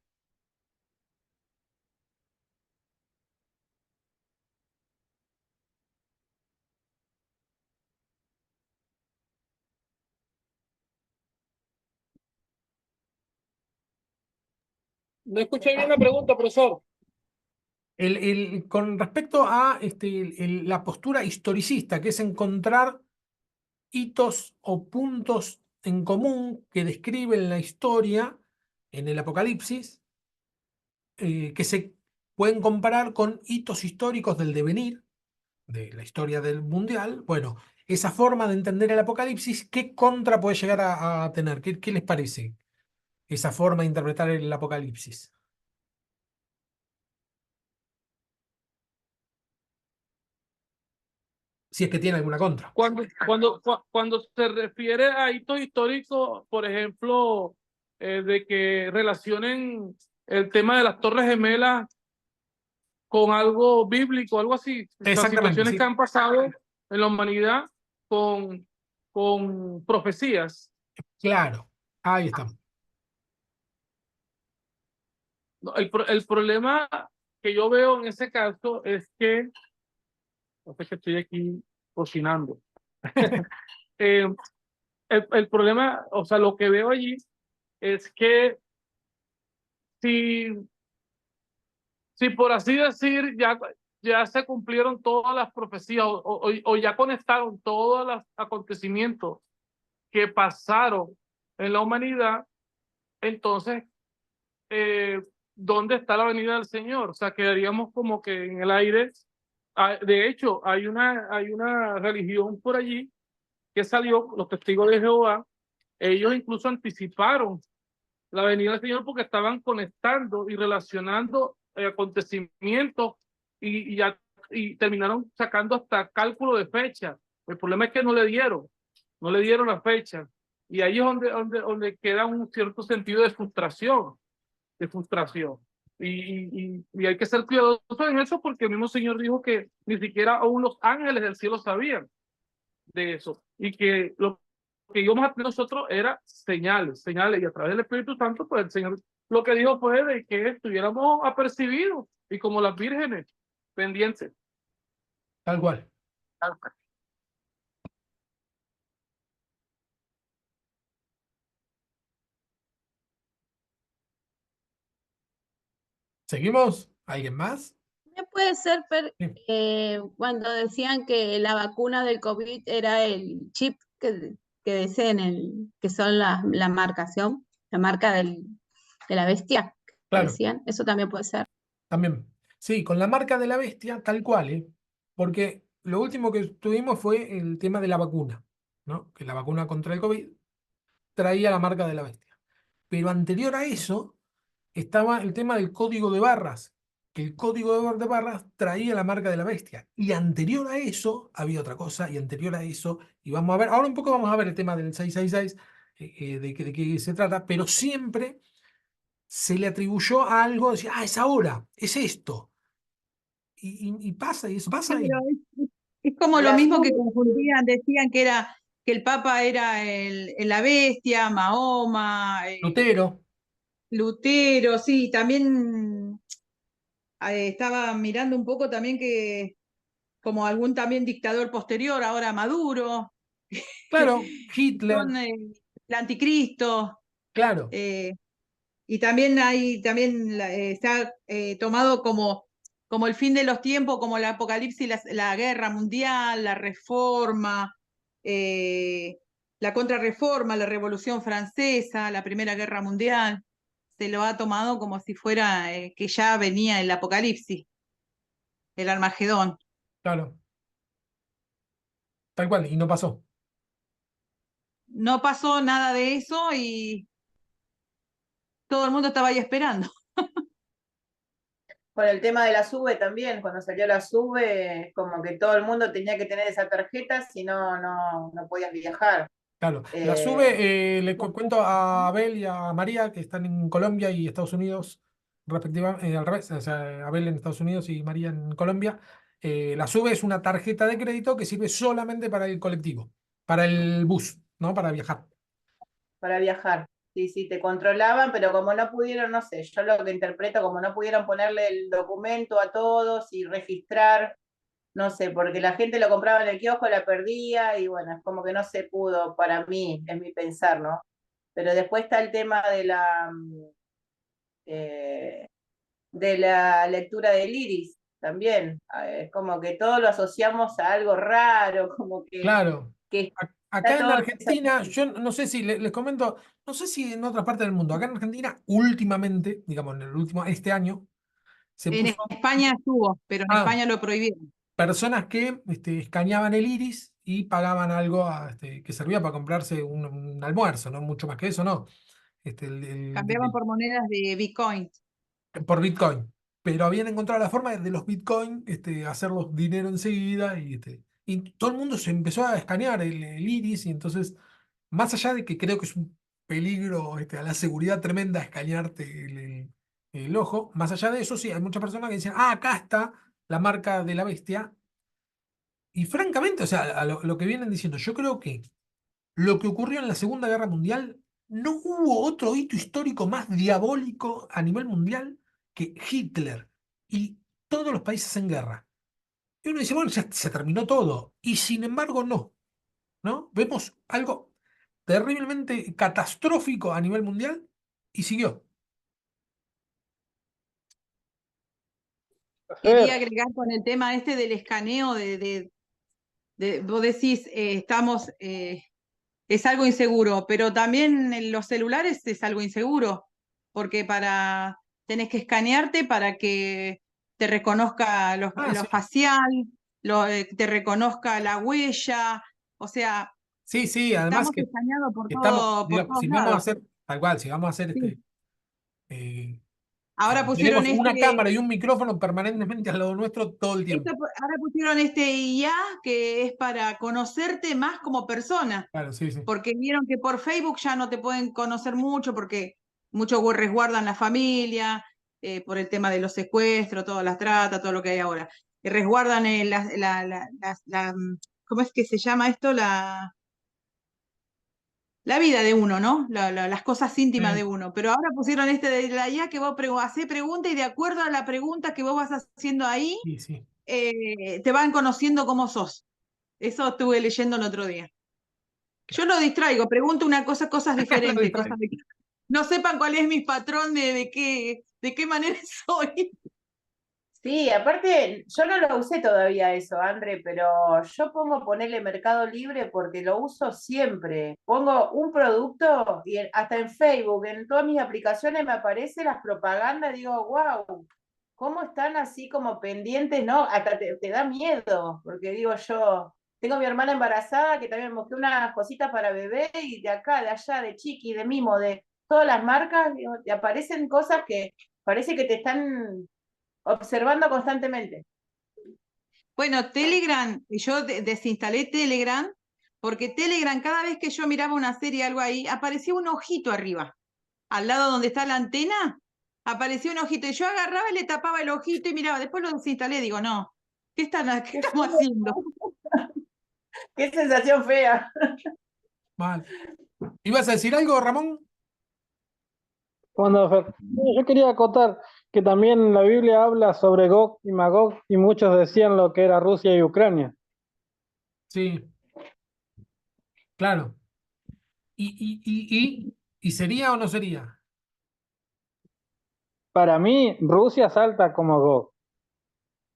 Speaker 5: No escuché bien la pregunta, profesor.
Speaker 1: Con respecto a la postura historicista, que es encontrar hitos o puntos en común que describen la historia en el Apocalipsis, que se pueden comparar con hitos históricos del devenir de la historia del mundial. Bueno, esa forma de entender el Apocalipsis, ¿qué contra puede llegar a tener? ¿Qué les parece esa forma de interpretar el Apocalipsis? Si es que tiene alguna contra.
Speaker 5: Cuando se refiere a hitos históricos, por ejemplo, de que relacionen el tema de las Torres Gemelas con algo bíblico, algo así, o sea,
Speaker 1: Exactamente,
Speaker 5: situaciones que
Speaker 1: sí.
Speaker 5: han pasado en la humanidad con, con profecías.
Speaker 1: Claro, ahí estamos.
Speaker 5: No, el problema que yo veo en ese caso es que, no sé que estoy aquí cocinando. Eh, el problema, o sea, lo que veo allí es que si, si por así decir, ya se cumplieron todas las profecías o ya conectaron todos los acontecimientos que pasaron en la humanidad, entonces, ¿dónde está la venida del Señor? O sea, quedaríamos como que en el aire. De hecho, hay una religión por allí que salió, los testigos de Jehová, ellos incluso anticiparon la venida del Señor porque estaban conectando y relacionando acontecimientos y terminaron sacando hasta cálculo de fecha. El problema es que no le dieron la fecha. Y ahí es donde queda un cierto sentido de frustración, de frustración. Y hay que ser cuidadosos en eso porque el mismo Señor dijo que ni siquiera aún los ángeles del cielo sabían de eso. Y que lo que íbamos a tener nosotros era señales, y a través del Espíritu Santo, pues el Señor lo que dijo fue de que estuviéramos apercibidos y como las vírgenes, pendientes.
Speaker 1: Tal cual. ¿Seguimos? ¿Alguien más?
Speaker 7: También puede ser
Speaker 1: Sí.
Speaker 7: cuando decían que la vacuna del COVID era el chip que decían que son la marcación, la marca de la bestia, que
Speaker 1: Claro.
Speaker 7: decían. Eso también puede ser.
Speaker 1: También. Sí, con la marca de la bestia, tal cual, ¿eh? Porque lo último que tuvimos fue el tema de la vacuna, ¿no? Que la vacuna contra el COVID traía la marca de la bestia. Pero anterior a eso estaba el tema del código de barras, que el código de barras traía la marca de la bestia. Y anterior a eso había otra cosa, y anterior a eso, y vamos a ver, ahora un poco vamos a ver el tema del 666, de qué se trata, pero siempre se le atribuyó a algo, decía, ah, es ahora, es esto. Y pasa, y eso pasa, y
Speaker 3: Pero es como lo
Speaker 2: La
Speaker 3: mismo que
Speaker 2: sube-
Speaker 3: confundían, decían que el Papa era la bestia, Mahoma,
Speaker 1: Lutero,
Speaker 3: Lutero, sí, también estaba mirando un poco también que como algún también dictador posterior, ahora Maduro,
Speaker 1: claro, Hitler,
Speaker 3: son el anticristo,
Speaker 1: claro,
Speaker 3: eh, y también hay, también está tomado como el fin de los tiempos, como el apocalipsis, la guerra mundial, la reforma, la contrarreforma, la revolución francesa, la primera guerra mundial, se lo ha tomado como si fuera que ya venía el apocalipsis, el Armagedón.
Speaker 1: claro, tal cual, y no pasó.
Speaker 3: No pasó nada de eso y todo el mundo estaba ahí esperando.
Speaker 2: Con el tema de la SUBE también, cuando salió la SUBE, como que todo el mundo tenía que tener esa tarjeta, si no, no podías viajar.
Speaker 1: Claro, la
Speaker 2: Eh,
Speaker 1: sube, cuento a Abel y a María, que están en Colombia y Estados Unidos, respectivamente, al revés, o sea, Abel en Estados Unidos y María en Colombia. La sube es una tarjeta de crédito que sirve solamente para el colectivo, para el bus, ¿no? Para viajar.
Speaker 2: para viajar. Sí, sí, te controlaban, pero como no pudieron, no sé, yo lo que interpreto, como no pudieron ponerle el documento a todos y registrar, no sé, porque la gente lo compraba en el kiosco, la perdía y bueno, es como que no se pudo para mí, es mi pensar, ¿no? Pero después está el tema eh, de la lectura del iris también. Es como que todo lo asociamos a algo raro, como
Speaker 1: Claro.
Speaker 2: que
Speaker 1: Acá
Speaker 2: está
Speaker 1: en
Speaker 2: todo
Speaker 1: Argentina, yo no sé si les comento, no sé si en otra parte del mundo, acá en Argentina, últimamente, digamos, en el último, este año, se
Speaker 3: En
Speaker 1: puso
Speaker 3: España estuvo, pero en España lo prohibieron.
Speaker 1: personas que escaneaban el iris y pagaban algo que servía para comprarse un almuerzo, no mucho más que eso, no.
Speaker 3: Cambiaban por monedas de Bitcoin.
Speaker 1: Por Bitcoin. Pero habían encontrado la forma de los Bitcoin hacerlos dinero enseguida y todo el mundo se empezó a escanear el iris y entonces, más allá de que creo que es un peligro a la seguridad tremenda escanearte el ojo, más allá de eso, sí, hay muchas personas que dicen, ah, acá está la marca de la bestia. Y francamente, o sea, a lo que vienen diciendo, yo creo que lo que ocurrió en la Segunda Guerra Mundial, no hubo otro hito histórico más diabólico a nivel mundial que Hitler y todos los países en guerra. Y uno dice, bueno, ya se terminó todo. Y sin embargo, no. ¿No? Vemos algo terriblemente catastrófico a nivel mundial y siguió.
Speaker 3: Quería
Speaker 6: Fer,
Speaker 3: agregar con el tema este del escaneo vos decís, es algo inseguro, pero también en los celulares es algo inseguro, porque tenés que escanearte para que te reconozca
Speaker 1: Ah,
Speaker 3: lo
Speaker 1: sí.
Speaker 3: facial, te reconozca la huella, o sea,
Speaker 1: Sí, sí, además
Speaker 3: estamos escaneados
Speaker 1: que estamos,
Speaker 3: por
Speaker 1: digamos,
Speaker 3: todos
Speaker 1: si vamos a
Speaker 3: lados.
Speaker 1: hacer, tal cual, si vamos a hacer
Speaker 3: Sí.
Speaker 1: eh,
Speaker 3: Ahora pusieron
Speaker 1: tenemos una cámara y un micrófono permanentemente al lado nuestro todo el tiempo.
Speaker 3: ahora pusieron este IA que es para conocerte más como persona.
Speaker 1: Claro, sí, sí.
Speaker 3: Porque vieron que por Facebook ya no te pueden conocer mucho porque muchos resguardan la familia, por el tema de los secuestros, todas las tratas, todo lo que hay ahora. Resguardan ¿cómo es que se llama esto? La vida de uno, ¿no? Las cosas íntimas de uno. Pero ahora pusieron este de la IA que vos hacés preguntas y de acuerdo a la pregunta que vos vas haciendo ahí,
Speaker 1: Sí, sí.
Speaker 3: te van conociendo cómo sos. Eso estuve leyendo el otro día. Yo lo distraigo, pregunto cosas
Speaker 1: Lo
Speaker 3: diferentes,
Speaker 1: distrae.
Speaker 3: cosas de que no sepan cuál es mi patrón de qué manera soy.
Speaker 2: Sí, aparte, yo no lo usé todavía eso, André, pero yo pongo ponerle Mercado Libre porque lo uso siempre. Pongo un producto y hasta en Facebook, en todas mis aplicaciones me aparecen las propagandas, digo, wow, ¿cómo están así como pendientes, no? Hasta te da miedo, porque digo yo, tengo a mi hermana embarazada que también busqué unas cositas para bebé y de acá, de allá, de Chiqui, de Mimo, de todas las marcas, digo, te aparecen cosas que parece que te están observando constantemente.
Speaker 3: Bueno, Telegram, yo desinstalé Telegram porque Telegram, cada vez que yo miraba una serie algo ahí, aparecía un ojito arriba, al lado donde está la antena, aparecía un ojito y yo agarraba y le tapaba el ojito y miraba, después lo desinstalé, digo, no, qué estamos haciendo?
Speaker 2: Qué sensación fea.
Speaker 1: Mal. ¿Ibas a decir algo, Ramón?
Speaker 6: cuando Fer, yo quería acotar que también la Biblia habla sobre Gog y Magog y muchos decían lo que era Rusia y Ucrania.
Speaker 1: Sí, claro. ¿Y sería o no sería?
Speaker 6: Para mí, Rusia salta como Gog,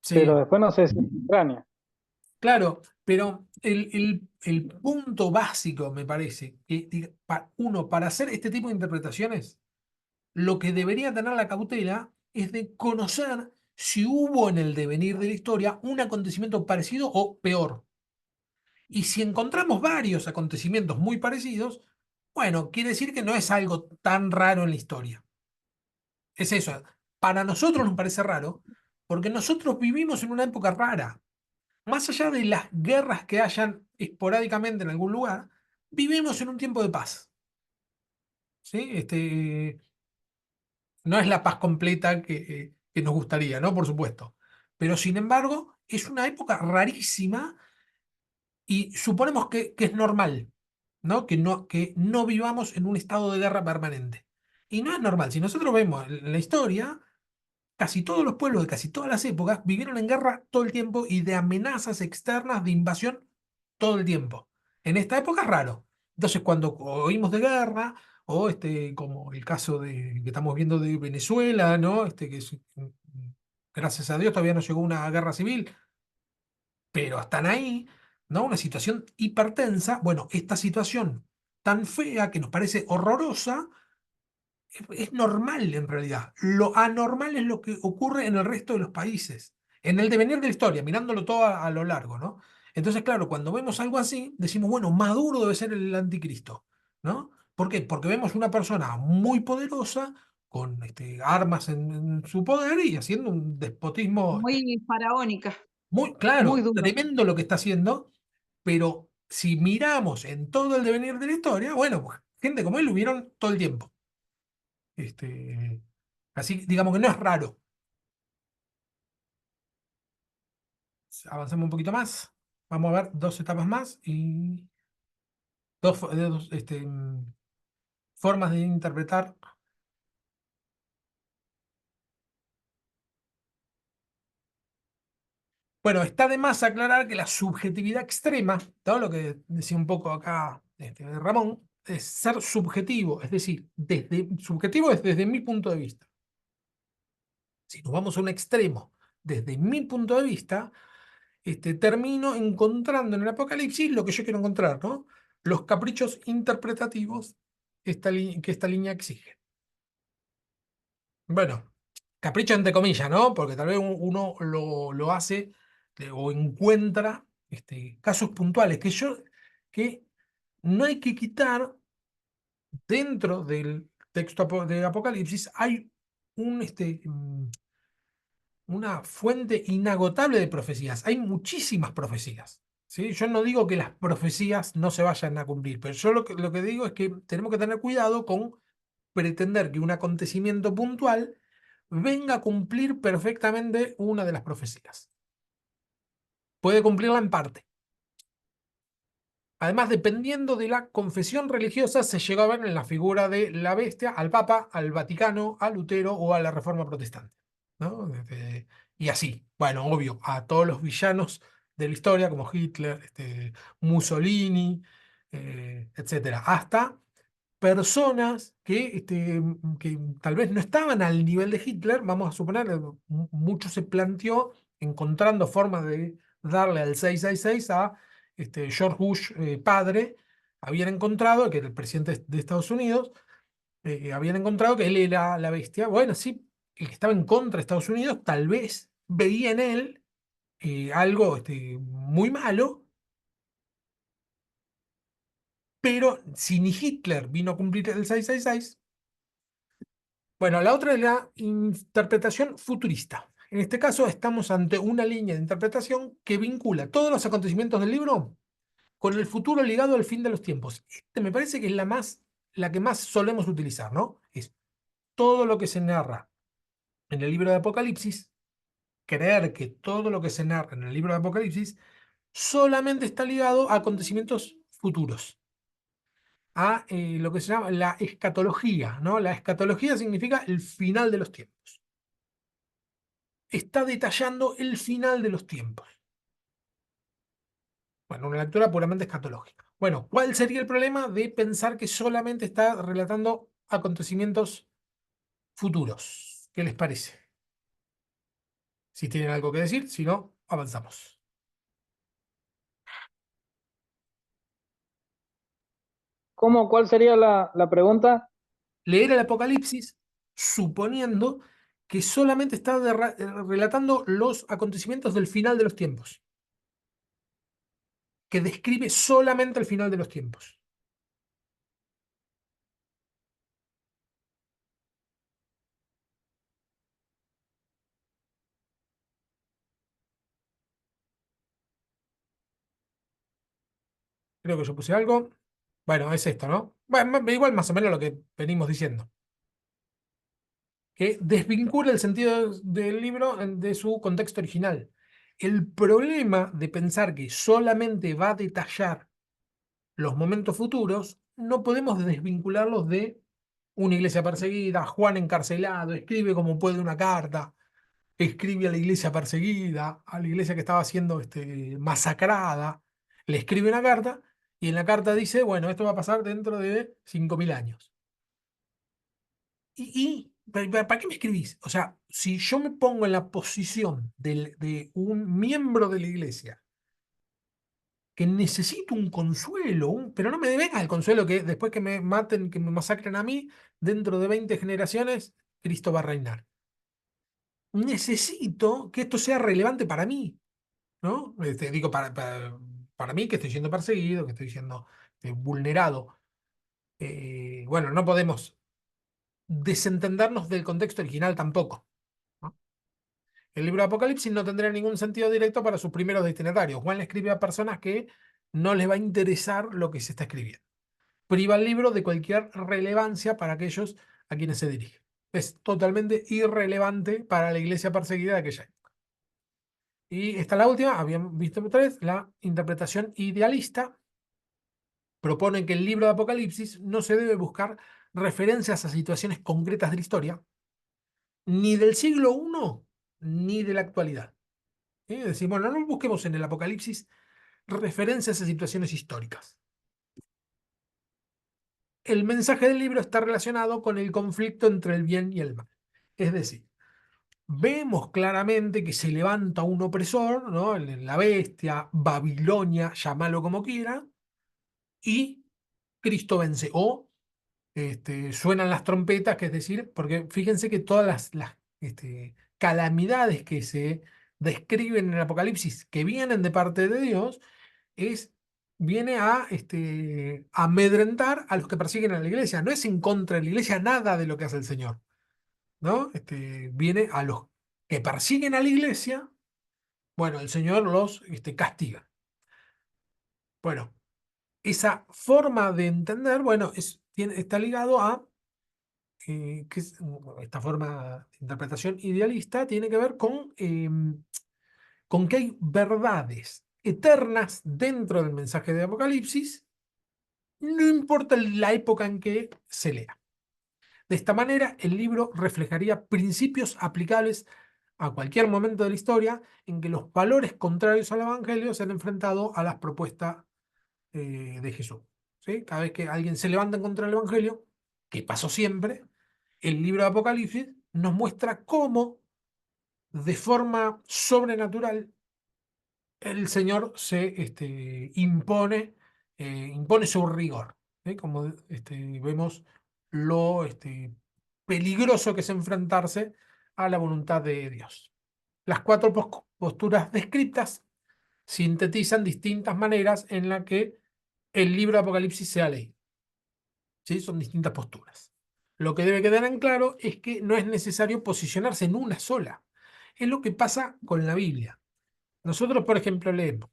Speaker 6: pero
Speaker 1: Sí,
Speaker 6: después no sé si es Ucrania.
Speaker 1: claro, pero el punto básico, me parece, que uno, para hacer este tipo de interpretaciones, lo que debería tener la cautela es de conocer si hubo en el devenir de la historia un acontecimiento parecido o peor. Y si encontramos varios acontecimientos muy parecidos, bueno, quiere decir que no es algo tan raro en la historia. Es eso. Para nosotros nos parece raro porque nosotros vivimos en una época rara. Más allá de las guerras que hayan esporádicamente en algún lugar, vivimos en un tiempo de paz. ¿Sí? No es la paz completa que nos gustaría, ¿no? Por supuesto. Pero sin embargo, es una época rarísima y suponemos que es normal, ¿no? Que no vivamos en un estado de guerra permanente. Y no es normal. Si nosotros vemos en la historia, casi todos los pueblos de casi todas las épocas vivieron en guerra todo el tiempo y de amenazas externas de invasión todo el tiempo. En esta época es raro. Entonces, cuando oímos de guerra, o como el caso que estamos viendo de Venezuela, ¿no? Gracias a Dios todavía no llegó una guerra civil, pero están ahí, ¿no? Una situación hipertensa. Bueno, esta situación tan fea que nos parece horrorosa es normal en realidad. Lo anormal es lo que ocurre en el resto de los países, en el devenir de la historia, mirándolo todo a lo largo, ¿no? Entonces, claro, cuando vemos algo así, decimos, bueno, Maduro debe ser el anticristo, ¿no? ¿Por qué? Porque vemos una persona muy poderosa, con armas en su poder y haciendo un despotismo
Speaker 3: Muy faraónica,
Speaker 1: muy
Speaker 3: muy
Speaker 1: claro,
Speaker 3: duro.
Speaker 1: tremendo lo que está haciendo, pero si miramos en todo el devenir de la historia, bueno, pues gente como él lo hubieron todo el tiempo. Este, Así digamos que no es raro. Avanzamos un poquito más. Vamos a ver dos etapas más y formas de interpretar Bueno, está de más aclarar que la subjetividad extrema, todo lo que decía un poco acá Ramón, es ser subjetivo, es decir, subjetivo es desde mi punto de vista. Si nos vamos a un extremo, desde mi punto de vista, termino encontrando en el Apocalipsis lo que yo quiero encontrar, ¿no? Los caprichos interpretativos que esta línea exige. Bueno, capricho entre comillas, ¿no? Porque tal vez uno lo hace o encuentra casos puntuales que no hay que quitar dentro del texto de Apocalipsis. Hay una fuente inagotable de profecías. Hay muchísimas profecías. ¿Sí? Yo no digo que las profecías no se vayan a cumplir, pero yo lo que digo es que tenemos que tener cuidado con pretender que un acontecimiento puntual venga a cumplir perfectamente una de las profecías. Puede cumplirla en parte. Además, dependiendo de la confesión religiosa, se llegó a ver en la figura de la bestia al Papa, al Vaticano, a Lutero o a la Reforma Protestante, ¿no? Y así, bueno, obvio, a todos los villanos de la historia, como Hitler, Mussolini, etcétera, hasta personas que tal vez no estaban al nivel de Hitler, vamos a suponer, mucho se planteó encontrando formas de darle al 666 a George Bush padre, habían encontrado, que era el presidente de Estados Unidos, habían encontrado que él era la bestia. Bueno, sí, el que estaba en contra de Estados Unidos tal vez veía en él algo muy malo, pero si ni Hitler vino a cumplir el 666. Bueno, la otra es la interpretación futurista. En este caso estamos ante una línea de interpretación que vincula todos los acontecimientos del libro con el futuro ligado al fin de los tiempos. Me parece que es la que más solemos utilizar, ¿no? Es todo lo que se narra en el libro de Apocalipsis, creer que todo lo que se narra en el libro de Apocalipsis solamente está ligado a acontecimientos futuros, a lo que se llama la escatología, ¿no? La escatología significa el final de los tiempos. Está detallando el final de los tiempos. Bueno, una lectura puramente escatológica. Bueno, ¿cuál sería el problema de pensar que solamente está relatando acontecimientos futuros? ¿Qué les parece? Si tienen algo que decir, si no, avanzamos.
Speaker 6: ¿Cómo? ¿Cuál sería la pregunta?
Speaker 1: Leer el Apocalipsis suponiendo que solamente está relatando los acontecimientos del final de los tiempos, que describe solamente el final de los tiempos. Creo que yo puse algo. Bueno, es esto, ¿no? Bueno, igual más o menos lo que venimos diciendo. Que desvincula el sentido del libro de su contexto original. El problema de pensar que solamente va a detallar los momentos futuros, no podemos desvincularlos de una iglesia perseguida, Juan encarcelado, escribe como puede una carta, escribe a la iglesia perseguida, a la iglesia que estaba siendo masacrada, le escribe una carta y en la carta dice, bueno, esto va a pasar dentro de 5.000 años. ¿Para qué me escribís? O sea, si yo me pongo en la posición de un miembro de la iglesia que necesito un consuelo, pero no me venga el consuelo que después que me maten, que me masacren a mí, dentro de 20 generaciones, Cristo va a reinar. Necesito que esto sea relevante para mí, ¿no? Digo, para mí que estoy siendo perseguido, que estoy siendo vulnerado. Bueno, no podemos desentendernos del contexto original tampoco, ¿no? El libro de Apocalipsis no tendría ningún sentido directo para sus primeros destinatarios. Juan le escribe a personas que no les va a interesar lo que se está escribiendo. Priva el libro de cualquier relevancia para aquellos a quienes se dirige. Es totalmente irrelevante para la iglesia perseguida de aquella época. Y esta es la última, habíamos visto otra vez, la interpretación idealista. Propone que el libro de Apocalipsis no se debe buscar referencias a situaciones concretas de la historia, ni del siglo I, ni de la actualidad. ¿sí? Decimos, bueno, no busquemos en el Apocalipsis referencias a situaciones históricas. El mensaje del libro está relacionado con el conflicto entre el bien y el mal. Es decir, vemos claramente que se levanta un opresor, ¿no? La bestia, Babilonia, llámalo como quiera, y Cristo vence. O suenan las trompetas, que es decir, porque fíjense que todas las calamidades que se describen en el Apocalipsis, que vienen de parte de Dios, viene a amedrentar a los que persiguen a la iglesia. No es en contra de la iglesia nada de lo que hace el Señor, ¿no? Viene a los que persiguen a la iglesia, bueno, el Señor los castiga. Bueno, esa forma de entender, bueno, está ligado a esta forma de interpretación idealista tiene que ver con que hay verdades eternas dentro del mensaje de Apocalipsis, no importa la época en que se lea. De esta manera, el libro reflejaría principios aplicables a cualquier momento de la historia en que los valores contrarios al Evangelio se han enfrentado a las propuestas de Jesús. ¿Sí? Cada vez que alguien se levanta en contra del Evangelio, que pasó siempre, el libro de Apocalipsis nos muestra cómo, de forma sobrenatural, el Señor impone su rigor. ¿Sí? Como vemos lo peligroso que es enfrentarse a la voluntad de Dios. Las cuatro posturas descritas sintetizan distintas maneras en las que el libro de Apocalipsis sea leído. ¿Sí? Son distintas posturas. Lo que debe quedar en claro es que no es necesario posicionarse en una sola. Es lo que pasa con la Biblia. Nosotros, por ejemplo, leemos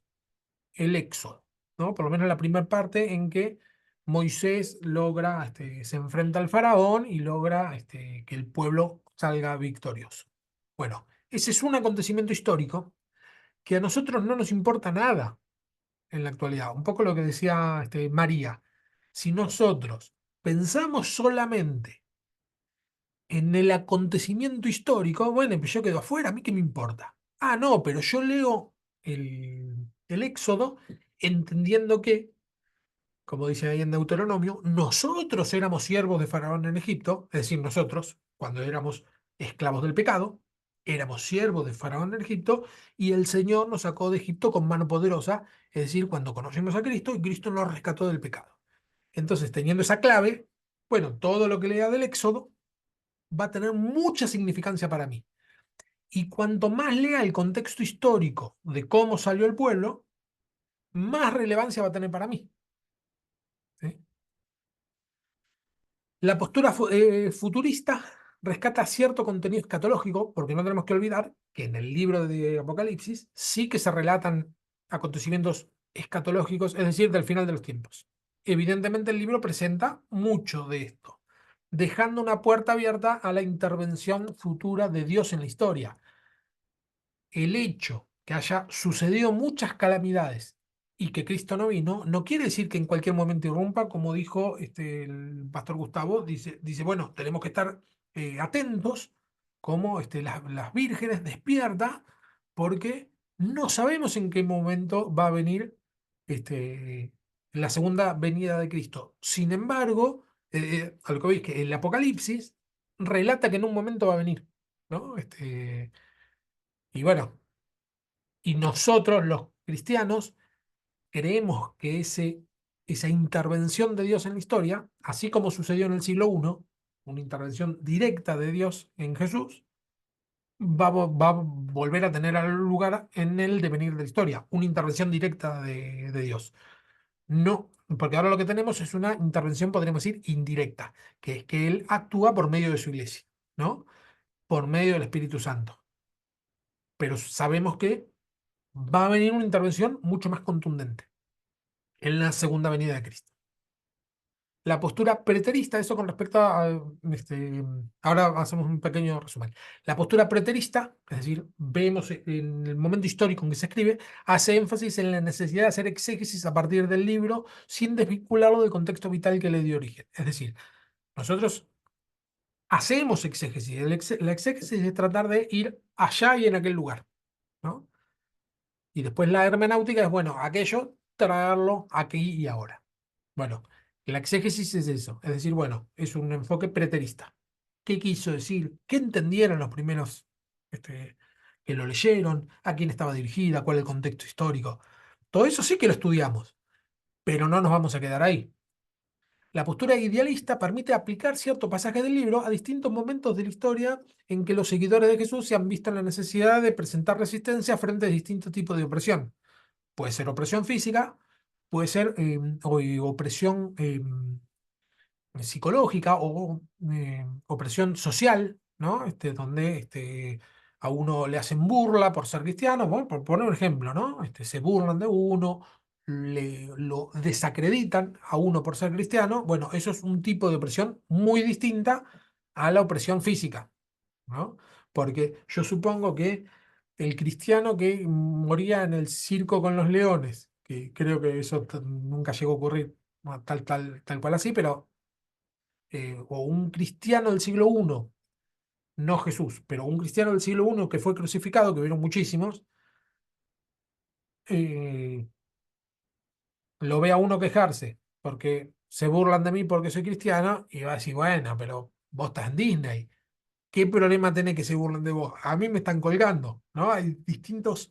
Speaker 1: el Éxodo, ¿no? Por lo menos la primera parte en que Moisés logra, se enfrenta al faraón y logra que el pueblo salga victorioso. Bueno, ese es un acontecimiento histórico que a nosotros no nos importa nada en la actualidad. Un poco lo que decía María. Si nosotros pensamos solamente en el acontecimiento histórico, bueno, pues yo quedo afuera, ¿a mí qué me importa? Ah, no, pero yo leo el Éxodo entendiendo que, como dice ahí en Deuteronomio, nosotros éramos siervos de Faraón en Egipto, es decir, nosotros, cuando éramos esclavos del pecado, éramos siervos de Faraón en Egipto, y el Señor nos sacó de Egipto con mano poderosa, es decir, cuando conocimos a Cristo y Cristo nos rescató del pecado. Entonces, teniendo esa clave, bueno, todo lo que lea del Éxodo va a tener mucha significancia para mí. Y cuanto más lea el contexto histórico de cómo salió el pueblo, más relevancia va a tener para mí. ¿Sí? La postura futurista rescata cierto contenido escatológico, porque no tenemos que olvidar que en el libro de Apocalipsis sí que se relatan acontecimientos escatológicos, es decir, del final de los tiempos. Evidentemente el libro presenta mucho de esto, dejando una puerta abierta a la intervención futura de Dios en la historia. El hecho que haya sucedido muchas calamidades y que Cristo no vino, no quiere decir que en cualquier momento irrumpa, como dijo el pastor Gustavo, dice, bueno, tenemos que estar atentos, como las vírgenes despierta, porque no sabemos en qué momento va a venir la segunda venida de Cristo. Sin embargo, a lo que veis que el Apocalipsis relata que en un momento va a venir, ¿no? Y bueno, y nosotros los cristianos creemos que esa intervención de Dios en la historia, así como sucedió en el siglo I, una intervención directa de Dios en Jesús, va a volver a tener lugar en el devenir de la historia, una intervención directa de Dios. No, porque ahora lo que tenemos es una intervención, podríamos decir, indirecta, que es que Él actúa por medio de su iglesia, ¿no? Por medio del Espíritu Santo. Pero sabemos que va a venir una intervención mucho más contundente en la segunda venida de Cristo. La postura preterista, eso con respecto a, ahora hacemos un pequeño resumen. La postura preterista, es decir, vemos en el momento histórico en que se escribe, hace énfasis en la necesidad de hacer exégesis a partir del libro sin desvincularlo del contexto vital que le dio origen. Es decir, nosotros hacemos exégesis. La exégesis es tratar de ir allá y en aquel lugar, ¿no? Y después la hermenéutica es, bueno, aquello, traerlo aquí y ahora. Bueno, la exégesis es eso, es decir, bueno, es un enfoque preterista. ¿Qué quiso decir? ¿Qué entendieron los primeros que lo leyeron? ¿A quién estaba dirigida? ¿Cuál es el contexto histórico? Todo eso sí que lo estudiamos, pero no nos vamos a quedar ahí. La postura idealista permite aplicar cierto pasaje del libro a distintos momentos de la historia en que los seguidores de Jesús se han visto en la necesidad de presentar resistencia frente a distintos tipos de opresión. Puede ser opresión física, puede ser opresión psicológica o opresión social, ¿no? Donde a uno le hacen burla por ser cristiano, bueno, por poner un ejemplo, ¿no? Se burlan de uno, lo desacreditan a uno por ser cristiano. Bueno, eso es un tipo de opresión muy distinta a la opresión física, ¿no? Porque yo supongo que el cristiano que moría en el circo con los leones, que creo que eso nunca llegó a ocurrir, bueno, tal cual así, pero o un cristiano del siglo I, no Jesús, pero un cristiano del siglo I que fue crucificado, que hubieron muchísimos, eh, lo ve a uno quejarse porque se burlan de mí porque soy cristiano y va a decir, bueno, pero vos estás en Disney. ¿Qué problema tenés que se burlen de vos? A mí me están colgando, ¿no? Hay distintas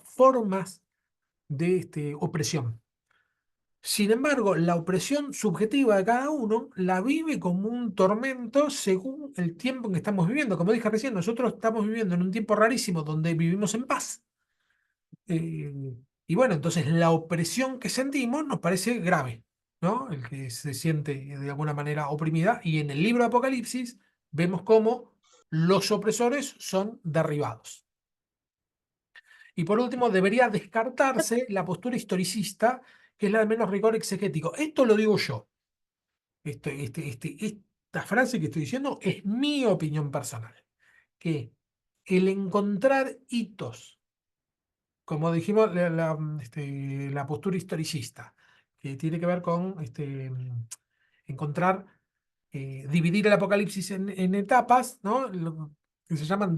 Speaker 1: formas de opresión. Sin embargo, la opresión subjetiva de cada uno la vive como un tormento según el tiempo en que estamos viviendo. Como dije recién, nosotros estamos viviendo en un tiempo rarísimo donde vivimos en paz. Y bueno, entonces la opresión que sentimos nos parece grave, ¿no? El que se siente de alguna manera oprimida. Y en el libro de Apocalipsis vemos cómo los opresores son derribados. Y por último, debería descartarse la postura historicista, que es la de menos rigor exegético. Esto lo digo yo. Esta frase que estoy diciendo es mi opinión personal. Que el encontrar hitos, como dijimos, la postura historicista, que tiene que ver con encontrar, dividir el Apocalipsis en etapas, ¿no? Lo que se llaman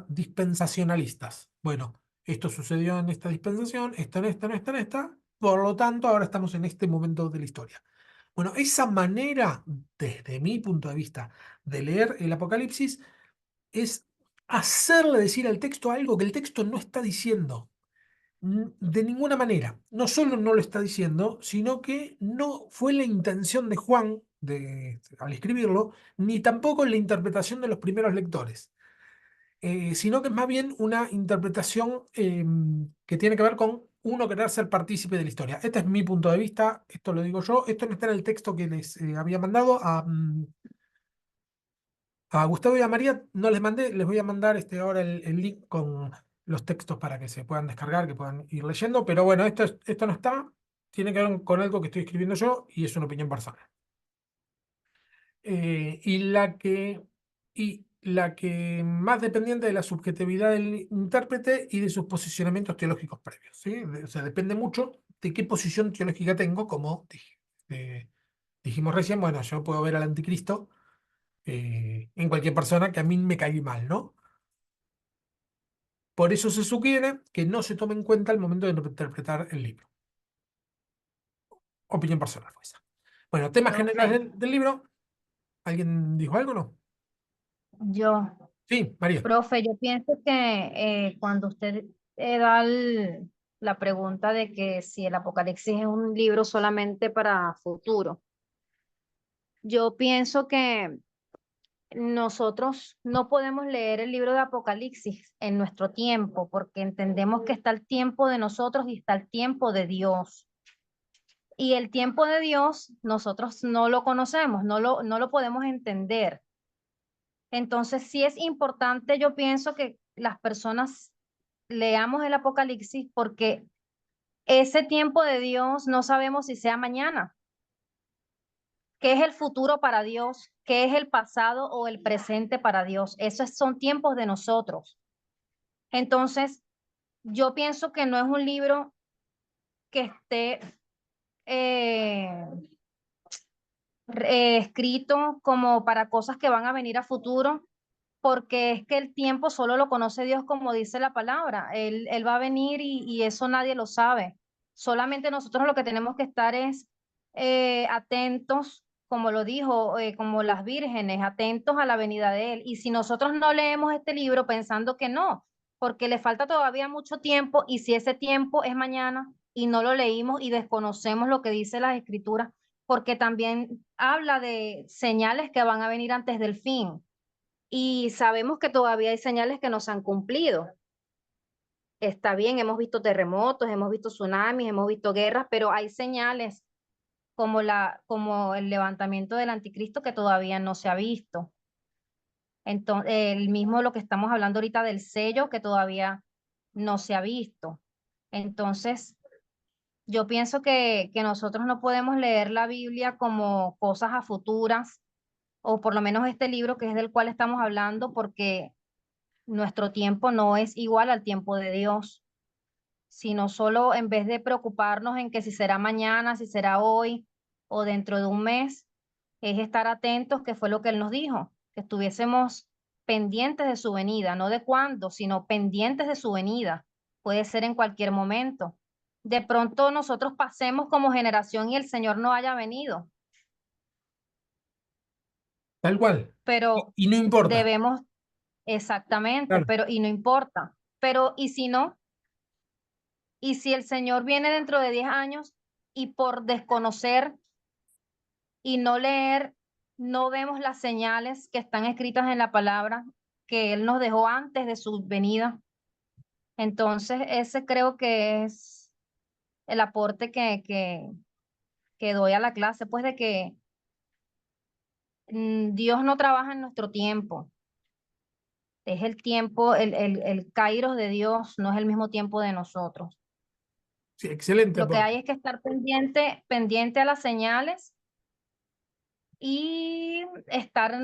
Speaker 1: dispensacionalistas. Bueno, esto sucedió en esta dispensación, esto en esta, en esta, en esta, por lo tanto, ahora estamos en este momento de la historia. Bueno, esa manera, desde mi punto de vista, de leer el Apocalipsis es hacerle decir al texto algo que el texto no está diciendo. De ninguna manera. No solo no lo está diciendo, sino que no fue la intención de Juan al escribirlo, ni tampoco la interpretación de los primeros lectores. Sino que es más bien una interpretación que tiene que ver con uno querer ser partícipe de la historia. Este es mi punto de vista, esto lo digo yo, esto no está en el texto que les había mandado a Gustavo y a María, no les mandé, les voy a mandar ahora el link con los textos para que se puedan descargar, que puedan ir leyendo, pero bueno, esto no está, tiene que ver con algo que estoy escribiendo yo y es una opinión personal. Eh, y la que, y la que más dependiente de la subjetividad del intérprete y de sus posicionamientos teológicos previos, ¿sí? O sea, depende mucho de qué posición teológica tengo, como dijimos recién, bueno, yo puedo ver al anticristo en cualquier persona que a mí me caiga mal, ¿no? Por eso se sugiere que no se tome en cuenta al momento de interpretar el libro. Opinión personal fue esa. Bueno, temas generales
Speaker 4: Profe,
Speaker 1: del libro. ¿Alguien dijo algo o no?
Speaker 4: yo,
Speaker 1: Sí, María.
Speaker 4: profe, yo pienso que cuando usted da la pregunta de que si el Apocalipsis es un libro solamente para futuro, yo pienso que nosotros no podemos leer el libro de Apocalipsis en nuestro tiempo porque entendemos que está el tiempo de nosotros y está el tiempo de Dios. Y el tiempo de Dios nosotros no lo conocemos, no lo podemos entender. Entonces sí es importante, yo pienso que las personas leamos el Apocalipsis porque ese tiempo de Dios no sabemos si sea mañana. ¿Qué es el futuro para Dios? ¿Qué es el pasado o el presente para Dios? Esos son tiempos de nosotros. Entonces, yo pienso que no es un libro que esté eh, escrito como para cosas que van a venir a futuro, porque es que el tiempo solo lo conoce Dios, como dice la palabra. Él va a venir y eso nadie lo sabe. Solamente nosotros lo que tenemos que estar es atentos, como lo dijo, como las vírgenes, atentos a la venida de Él. Y si nosotros no leemos este libro pensando que no, porque le falta todavía mucho tiempo, y si ese tiempo es mañana y no lo leímos y desconocemos lo que dice las Escrituras, porque también habla de señales que van a venir antes del fin. Y sabemos que todavía hay señales que no se han cumplido. Está bien, hemos visto terremotos, hemos visto tsunamis, hemos visto guerras, pero hay señales como el levantamiento del anticristo que todavía no se ha visto. Entonces, el mismo lo que estamos hablando ahorita del sello que todavía no se ha visto. Entonces, yo pienso que nosotros no podemos leer la Biblia como cosas a futuras, o por lo menos este libro que es del cual estamos hablando, porque nuestro tiempo no es igual al tiempo de Dios, sino solo en vez de preocuparnos en que si será mañana, si será hoy o dentro de un mes, es estar atentos, que fue lo que Él nos dijo, que estuviésemos pendientes de su venida, no de cuándo, sino pendientes de su venida. Puede ser en cualquier momento. De pronto nosotros pasemos como generación y el Señor no haya venido,
Speaker 1: Tal cual.
Speaker 4: pero
Speaker 1: Y no importa.
Speaker 4: debemos, exactamente,
Speaker 1: Claro.
Speaker 4: pero y no importa. Pero ¿y si no? Y si el Señor viene dentro de 10 años y por desconocer y no leer, no vemos las señales que están escritas en la palabra que Él nos dejó antes de su venida. Entonces, ese creo que es el aporte que doy a la clase, pues de que Dios no trabaja en nuestro tiempo. Es el tiempo, el kairos de Dios, no es el mismo tiempo de nosotros.
Speaker 1: Sí, excelente
Speaker 4: Lo que
Speaker 1: aporte.
Speaker 4: hay es que estar pendiente a las señales y estar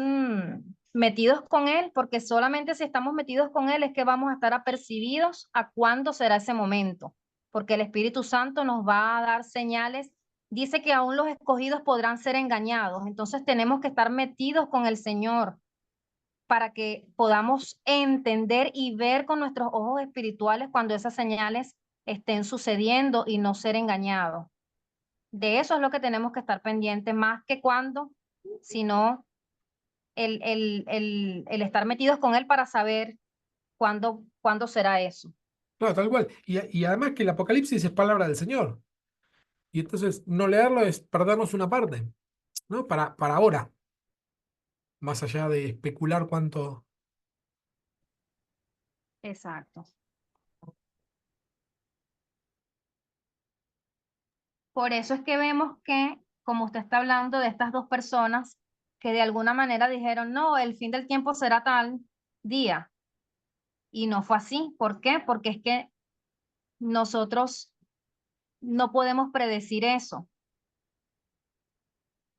Speaker 4: metidos con Él, porque solamente si estamos metidos con Él es que vamos a estar apercibidos a cuándo será ese momento, porque el Espíritu Santo nos va a dar señales. Dice que aún los escogidos podrán ser engañados, entonces tenemos que estar metidos con el Señor para que podamos entender y ver con nuestros ojos espirituales cuando esas señales estén sucediendo y no ser engañados. De eso es lo que tenemos que estar pendientes, más que cuando, sino el estar metidos con Él para saber cuándo será eso.
Speaker 1: Claro, tal cual. Y además que el Apocalipsis es palabra del Señor. Y entonces no leerlo es perdernos una parte, ¿no? Para ahora, más allá de especular cuánto.
Speaker 4: Exacto. Por eso es que vemos que, como usted está hablando de estas dos personas que de alguna manera dijeron, no, el fin del tiempo será tal día. Y no fue así. ¿Por qué? Porque es que nosotros no podemos predecir eso.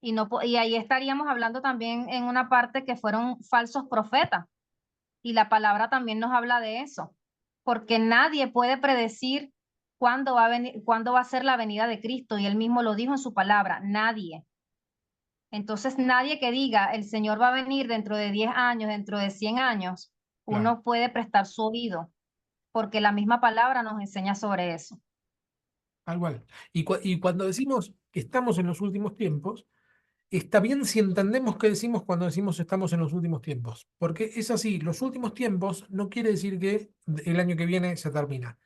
Speaker 4: Y ahí estaríamos hablando también en una parte que fueron falsos profetas. Y la palabra también nos habla de eso. Porque nadie puede predecir cuándo va a venir, cuándo va a ser la venida de Cristo. Y él mismo lo dijo en su palabra, nadie. Entonces, nadie que diga, el Señor va a venir dentro de 10 años, dentro de 100 años,
Speaker 1: Claro,
Speaker 4: uno puede prestar su oído, porque la misma palabra nos enseña sobre eso.
Speaker 1: tal cual. Y cuando decimos que estamos en los últimos tiempos, está bien si entendemos qué decimos cuando decimos estamos en los últimos tiempos. Porque es así, los últimos tiempos no quiere decir que el año que viene se termina.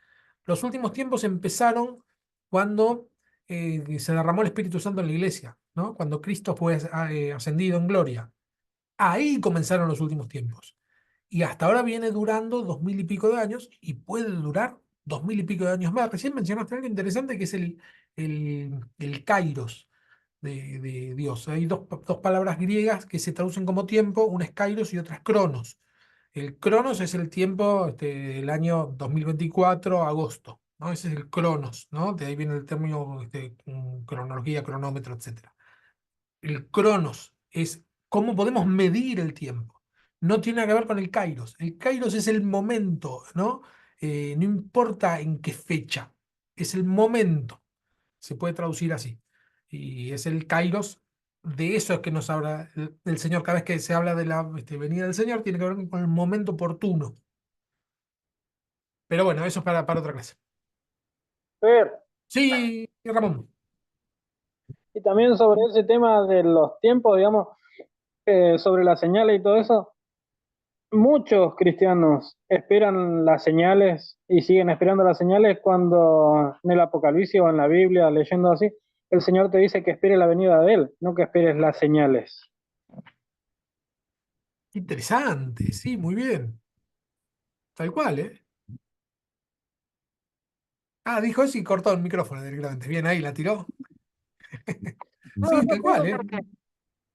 Speaker 1: Los últimos tiempos empezaron cuando se derramó el Espíritu Santo en la iglesia, ¿no? Cuando Cristo fue ascendido en gloria. Ahí comenzaron los últimos tiempos. Y hasta ahora viene durando 2000 y pico de años y puede durar 2000 y pico de años más. Recién mencionaste algo interesante que es el kairos de Dios. Hay dos palabras griegas que se traducen como tiempo, una es kairos y otra es cronos. El cronos es el tiempo del año 2024, agosto, ¿no? Ese es el cronos, ¿no? De ahí viene el término cronología, cronómetro, etcétera. El cronos es cómo podemos medir el tiempo. No tiene nada que ver con el kairos. El kairos es el momento, ¿no? No importa en qué fecha, es el momento. Se puede traducir así. Y es el kairos de eso es que nos habla el Señor. Cada vez que se habla de la venida del Señor, tiene que ver con el momento oportuno. Pero bueno, eso es para otra clase.
Speaker 6: Fer,
Speaker 1: Sí, Ramón.
Speaker 6: y también sobre ese tema de los tiempos, digamos, sobre las señales y todo eso, muchos cristianos esperan las señales y siguen esperando las señales cuando en el Apocalipsis o en la Biblia, leyendo así, el Señor te dice que espere la venida de Él, no que esperes las señales.
Speaker 1: Interesante, sí, muy bien. Tal cual, ¿eh? Ah, dijo eso y cortó el micrófono directamente. Bien, ahí la tiró.
Speaker 6: No,
Speaker 1: Sí,
Speaker 6: no
Speaker 1: tal
Speaker 6: te digo
Speaker 1: cual, ¿eh?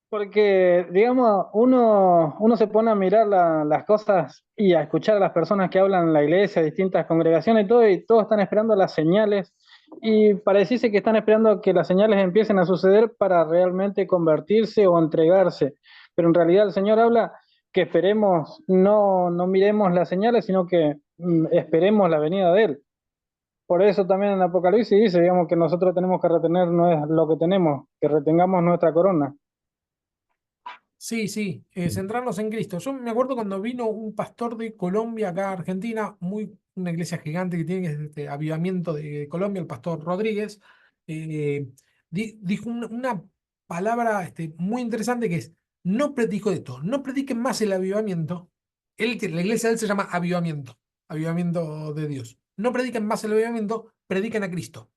Speaker 6: porque, digamos, uno se pone a mirar las cosas y a escuchar a las personas que hablan en la iglesia, distintas congregaciones y todos están esperando las señales y pareciese que están esperando que las señales empiecen a suceder para realmente convertirse o entregarse. Pero en realidad el Señor habla que esperemos, no miremos las señales, sino que esperemos la venida de Él. Por eso también en Apocalipsis dice, digamos, que nosotros tenemos que retener no es lo que tenemos, que retengamos nuestra corona.
Speaker 1: Sí, sí, centrarnos en Cristo. Yo me acuerdo cuando vino un pastor de Colombia acá a Argentina, una iglesia gigante que tiene, que es Avivamiento de Colombia, el pastor Rodríguez, eh, dijo una palabra muy interesante que es, dijo esto, no prediquen más el avivamiento. La iglesia de él se llama Avivamiento, Avivamiento de Dios. No prediquen más el avivamiento, prediquen a Cristo.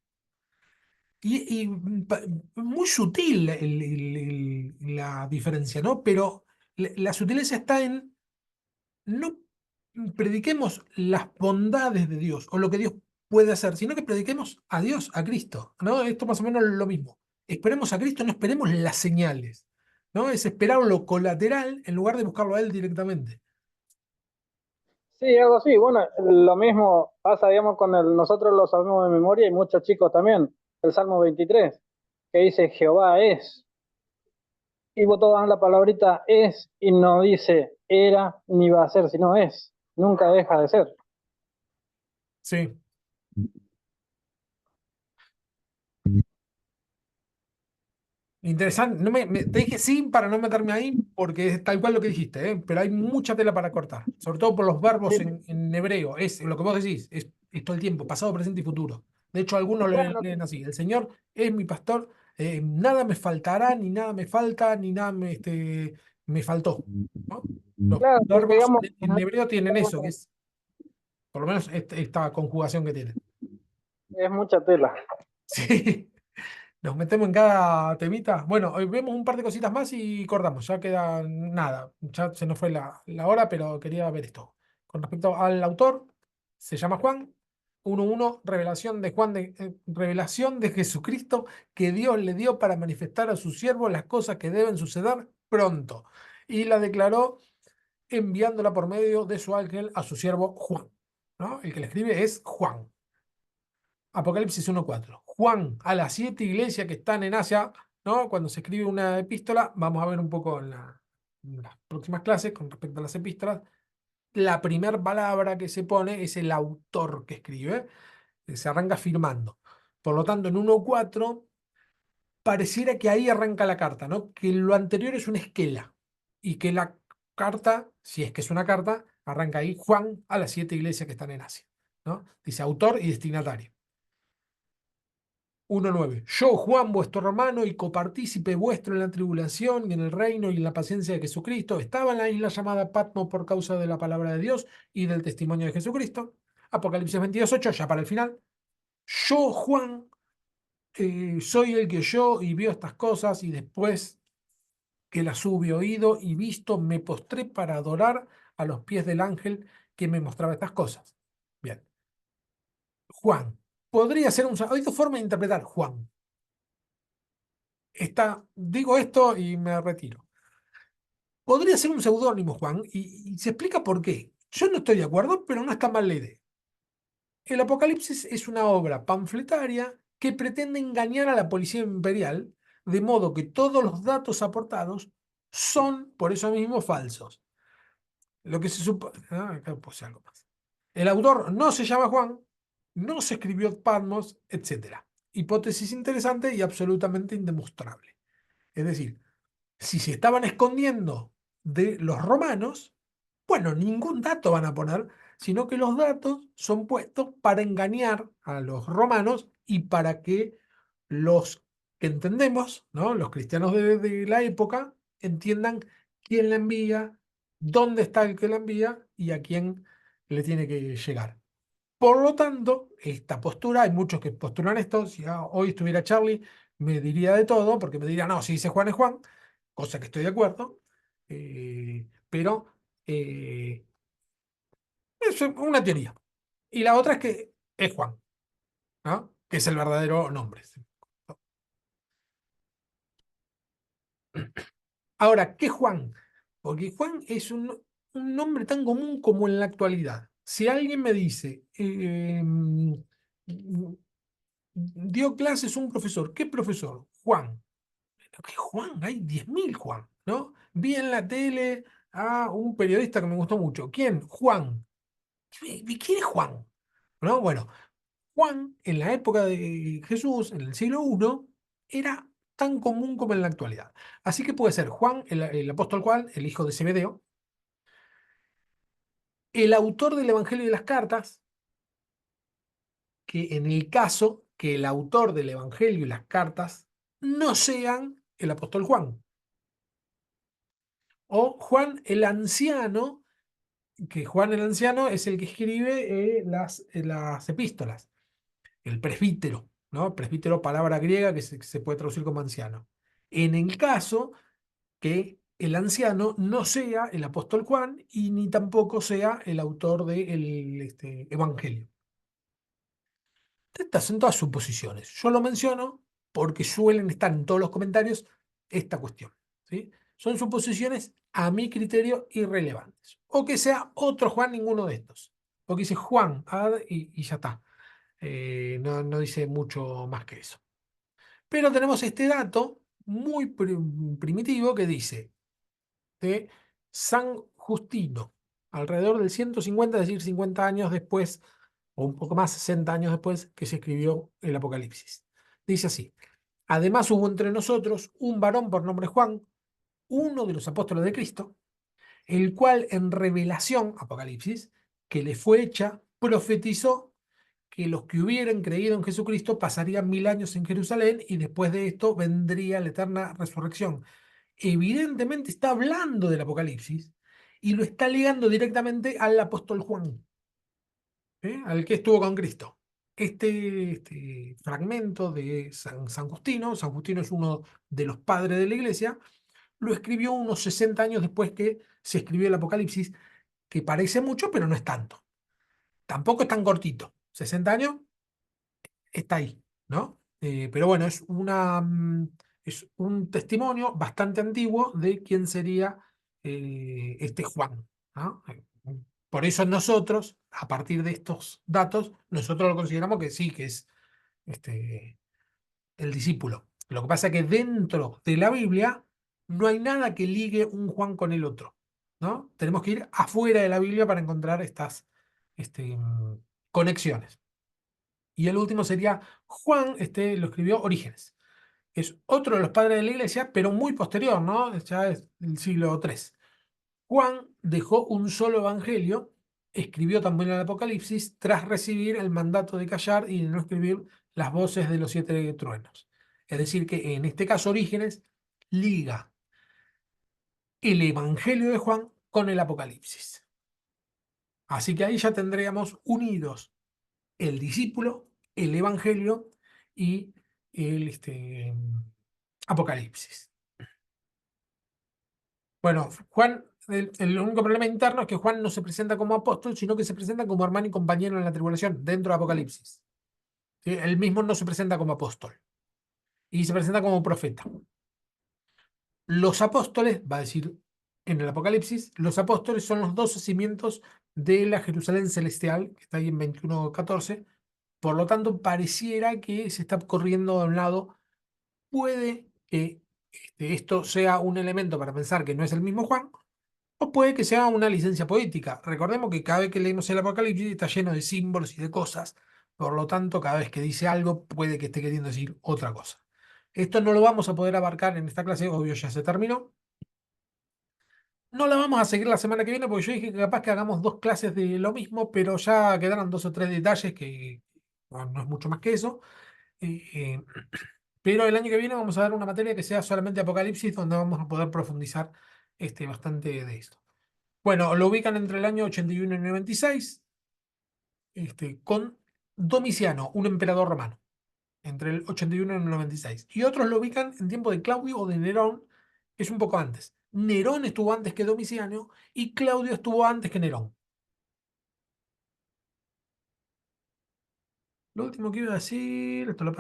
Speaker 1: Muy sutil la diferencia, ¿no? Pero la sutileza está en no prediquemos las bondades de Dios o lo que Dios puede hacer, sino que prediquemos a Dios, a Cristo, ¿no? Esto más o menos es lo mismo. Esperemos a Cristo, no esperemos las señales, ¿no? Es esperar lo colateral en lugar de buscarlo a Él directamente.
Speaker 6: Sí, algo así. Bueno, lo mismo pasa, digamos, nosotros lo sabemos de memoria y muchos chicos también. El Salmo 23, que dice Jehová es. Y vos todas la palabrita es y no dice era ni va a ser, sino es. Nunca deja de ser.
Speaker 1: Sí. Interesante. Te dije sí para no meterme ahí, porque es tal cual lo que dijiste, ¿eh? Pero hay mucha tela para cortar, sobre todo por los verbos
Speaker 6: Sí,
Speaker 1: en hebreo. Es lo que vos decís, es todo el tiempo, pasado, presente y futuro. De hecho, algunos lo
Speaker 6: claro,
Speaker 1: leen así. El Señor es mi pastor, nada me faltará, ni nada me falta, ni nada me faltó, ¿no? Los
Speaker 6: claro, porque
Speaker 1: verbos
Speaker 6: digamos,
Speaker 1: en hebreo tienen eso, que es por lo menos esta conjugación que tienen.
Speaker 6: es mucha tela.
Speaker 1: Sí. Nos metemos en cada temita. Bueno, hoy vemos un par de cositas más y cortamos. Ya queda nada. Ya se nos fue la hora, pero quería ver esto. Con respecto al autor, se llama Juan. 1.1, revelación de Juan, revelación de Jesucristo que Dios le dio para manifestar a su siervo las cosas que deben suceder pronto. Y la declaró enviándola por medio de su ángel a su siervo Juan. ¿No? El que le escribe es Juan. Apocalipsis 1.4. Juan, a las 7 iglesias que están en Asia, ¿no? Cuando se escribe una epístola, vamos a ver un poco en las próximas clases con respecto a las epístolas, la primera palabra que se pone es el autor que escribe, se arranca firmando. Por lo tanto, en 1.4 pareciera que ahí arranca la carta, ¿no? Que lo anterior es una esquela y que la carta, si es que es una carta, arranca ahí Juan a las 7 iglesias que están en Asia, ¿no? Dice autor y destinatario. 1.9. Yo, Juan, vuestro hermano y copartícipe vuestro en la tribulación y en el reino y en la paciencia de Jesucristo, estaba en la isla llamada Patmos por causa de la palabra de Dios y del testimonio de Jesucristo. Apocalipsis 22.8, ya para el final. Yo, Juan, soy el que oyó y vio estas cosas y después que las hube oído y visto, me postré para adorar a los pies del ángel que me mostraba estas cosas. Bien. Juan. Podría ser hay dos formas de interpretar Juan. Digo esto y me retiro. Podría ser un seudónimo, Juan, y se explica por qué. Yo no estoy de acuerdo, pero no está mal la idea. El Apocalipsis es una obra panfletaria que pretende engañar a la policía imperial, de modo que todos los datos aportados son, por eso mismo, falsos. Lo que se supone. Acá puse algo más. El autor no se llama Juan, no se escribió Patmos, etc. Hipótesis interesante y absolutamente indemostrable. Es decir, Si se estaban escondiendo de los romanos, bueno, ningún dato van a poner, sino que los datos son puestos para engañar a los romanos y para que los que entendemos, ¿no? Los cristianos de la época, entiendan quién la envía, dónde está el que la envía y a quién le tiene que llegar. Por lo tanto, esta postura, hay muchos que postulan esto, si hoy estuviera Charlie, me diría de todo, porque me diría, no, si dice Juan es Juan, cosa que estoy de acuerdo, pero es una teoría. Y la otra es que es Juan, ¿no? Que es el verdadero nombre. Ahora, ¿qué Juan? Porque Juan es un nombre tan común como en la actualidad. Si alguien me dice, dio clases un profesor, ¿qué profesor? Juan. ¿Qué Juan? Hay 10.000 Juan, ¿no? Vi en la tele a un periodista que me gustó mucho. ¿Quién? Juan. ¿Quién es Juan? ¿No? Bueno, Juan en la época de Jesús, en el siglo I, era tan común como en la actualidad. Así que puede ser Juan, el apóstol Juan, el hijo de Zebedeo, el autor del Evangelio y de las cartas, que en el caso que el autor del Evangelio y las cartas no sean el apóstol Juan. O Juan el anciano, que Juan el anciano es el que escribe las epístolas, el presbítero, ¿no? Presbítero, palabra griega que se puede traducir como anciano. En el caso que el anciano no sea el apóstol Juan y ni tampoco sea el autor del Evangelio. Estas son todas suposiciones. Yo lo menciono porque suelen estar en todos los comentarios esta cuestión, ¿sí? Son suposiciones a mi criterio irrelevantes. O que sea otro Juan, ninguno de estos. O que dice Juan y ya está. No dice mucho más que eso. Pero tenemos este dato muy primitivo que dice de San Justino, alrededor del 150, es decir, 50 años después, o un poco más, 60 años después, que se escribió el Apocalipsis. Dice así: además hubo entre nosotros un varón por nombre Juan, uno de los apóstoles de Cristo, el cual en revelación, Apocalipsis, que le fue hecha, profetizó que los que hubieran creído en Jesucristo pasarían 1000 años en Jerusalén y después de esto vendría la eterna resurrección. Evidentemente está hablando del Apocalipsis y lo está ligando directamente al apóstol Juan, al que estuvo con Cristo. Este fragmento de San Justino, San Justino es uno de los padres de la iglesia, lo escribió unos 60 años después que se escribió el Apocalipsis, que parece mucho, pero no es tanto. Tampoco es tan cortito. 60 años está ahí, ¿no? Pero bueno, es un testimonio bastante antiguo de quién sería este Juan, ¿no? Por eso nosotros, a partir de estos datos, nosotros lo consideramos que sí, que es el discípulo. Lo que pasa es que dentro de la Biblia no hay nada que ligue un Juan con el otro, ¿no? Tenemos que ir afuera de la Biblia para encontrar estas conexiones. Y el último sería Juan, lo escribió Orígenes. Es otro de los padres de la iglesia, pero muy posterior, ¿no? Ya es el siglo III. Juan dejó un solo evangelio, escribió también el Apocalipsis, tras recibir el mandato de callar y de no escribir las voces de los 7 truenos. Es decir, que en este caso Orígenes liga el evangelio de Juan con el Apocalipsis. Así que ahí ya tendríamos unidos el discípulo, el evangelio y el Apocalipsis. Bueno, Juan, el único problema interno es que Juan no se presenta como apóstol, sino que se presenta como hermano y compañero en la tribulación, dentro de Apocalipsis. ¿Sí? Él mismo no se presenta como apóstol y se presenta como profeta. Los apóstoles, va a decir en el Apocalipsis, los apóstoles son los 12 cimientos de la Jerusalén celestial, que está ahí en 21:14. Por lo tanto, pareciera que se está corriendo de un lado. Puede que esto sea un elemento para pensar que no es el mismo Juan, o puede que sea una licencia poética. Recordemos que cada vez que leemos el Apocalipsis está lleno de símbolos y de cosas, por lo tanto, cada vez que dice algo puede que esté queriendo decir otra cosa. Esto no lo vamos a poder abarcar en esta clase, obvio ya se terminó. No la vamos a seguir la semana que viene porque yo dije que capaz que hagamos 2 clases de lo mismo, pero ya quedaron 2 o 3 detalles que no es mucho más que eso. Eh, eh, pero el año que viene vamos a dar una materia que sea solamente Apocalipsis, donde vamos a poder profundizar bastante de esto. Bueno, lo ubican entre el año 81 y 96, con Domiciano, un emperador romano, entre el 81 y el 96. Y otros lo ubican en tiempo de Claudio o de Nerón, que es un poco antes. Nerón estuvo antes que Domiciano y Claudio estuvo antes que Nerón. Lo último que iba a decir, esto lo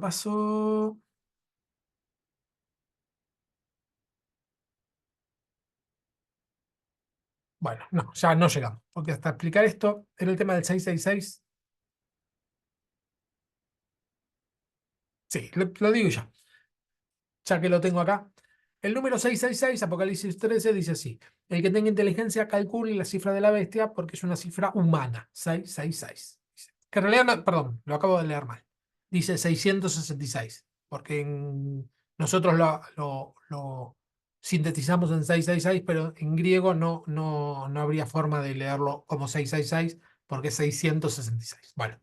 Speaker 1: paso. Bueno, no, ya no llegamos, porque hasta explicar esto era el tema del 666. Sí, lo digo ya que lo tengo acá. El número 666, Apocalipsis 13, dice así: el que tenga inteligencia calcule la cifra de la bestia porque es una cifra humana, 666. Dice. Que en realidad, perdón, lo acabo de leer mal. Dice 666, porque nosotros lo sintetizamos en 666, pero en griego no habría forma de leerlo como 666 porque es 666. Bueno,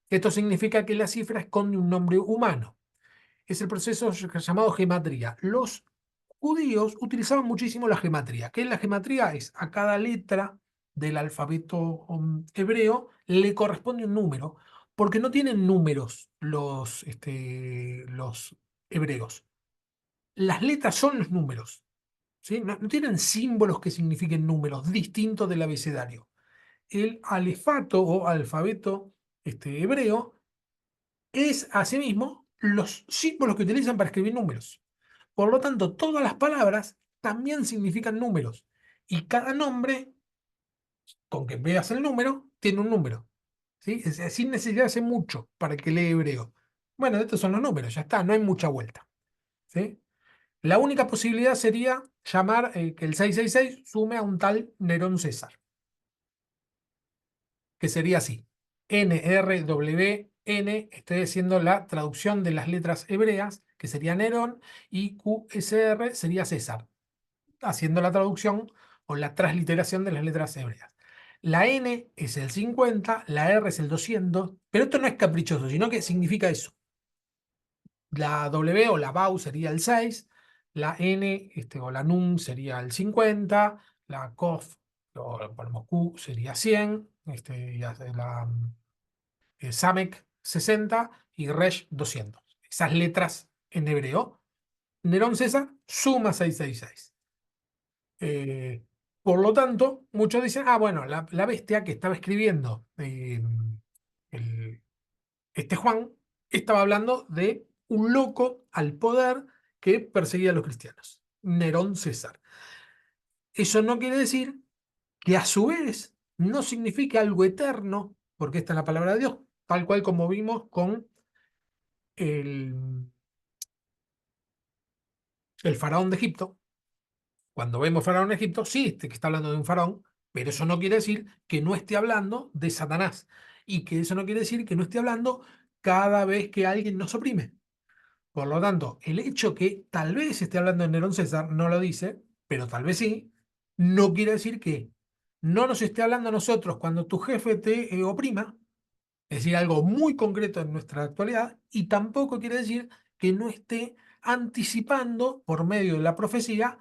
Speaker 1: esto significa que la cifra esconde un nombre humano. Es el proceso llamado gematría. Los judíos utilizaban muchísimo la gematría. ¿Qué es la gematría? Es a cada letra del alfabeto hebreo le corresponde un número, porque no tienen números los hebreos. Las letras son los números, ¿sí? No tienen símbolos que signifiquen números, distintos del abecedario. El alefato o alfabeto hebreo es asimismo los símbolos que utilizan para escribir números. Por lo tanto, todas las palabras también significan números. Y cada nombre, con que veas el número, tiene un número. ¿Sí? Sin necesidad de hacer mucho para que lee hebreo. Bueno, estos son los números, ya está, no hay mucha vuelta. ¿Sí? La única posibilidad sería llamar que el 666 sume a un tal Nerón César, que sería así. NRWN, estoy haciendo la traducción de las letras hebreas, que sería Nerón, y QSR sería César, haciendo la traducción o la transliteración de las letras hebreas. La N es el 50, la R es el 200, pero esto no es caprichoso, sino que significa eso. La W o la BAU sería el 6, la N o la NUM sería el 50, la COF o ponemos Q sería 100, la SAMEC 60 y RESH 200. Esas letras en hebreo. Nerón César suma 666. Por lo tanto, muchos dicen, bueno, la bestia que estaba escribiendo el- Juan estaba hablando de un loco al poder que perseguía a los cristianos, Nerón César. Eso no quiere decir que a su vez no signifique algo eterno, porque esta es la palabra de Dios, tal cual como vimos con el, el faraón de Egipto. Cuando vemos faraón de Egipto, sí, que está hablando de un faraón, pero eso no quiere decir que no esté hablando de Satanás. Y que eso no quiere decir que no esté hablando cada vez que alguien nos oprime. Por lo tanto, el hecho que tal vez esté hablando de Nerón César, no lo dice, pero tal vez sí, no quiere decir que no nos esté hablando a nosotros cuando tu jefe te oprima, es decir, algo muy concreto en nuestra actualidad, y tampoco quiere decir que no esté anticipando por medio de la profecía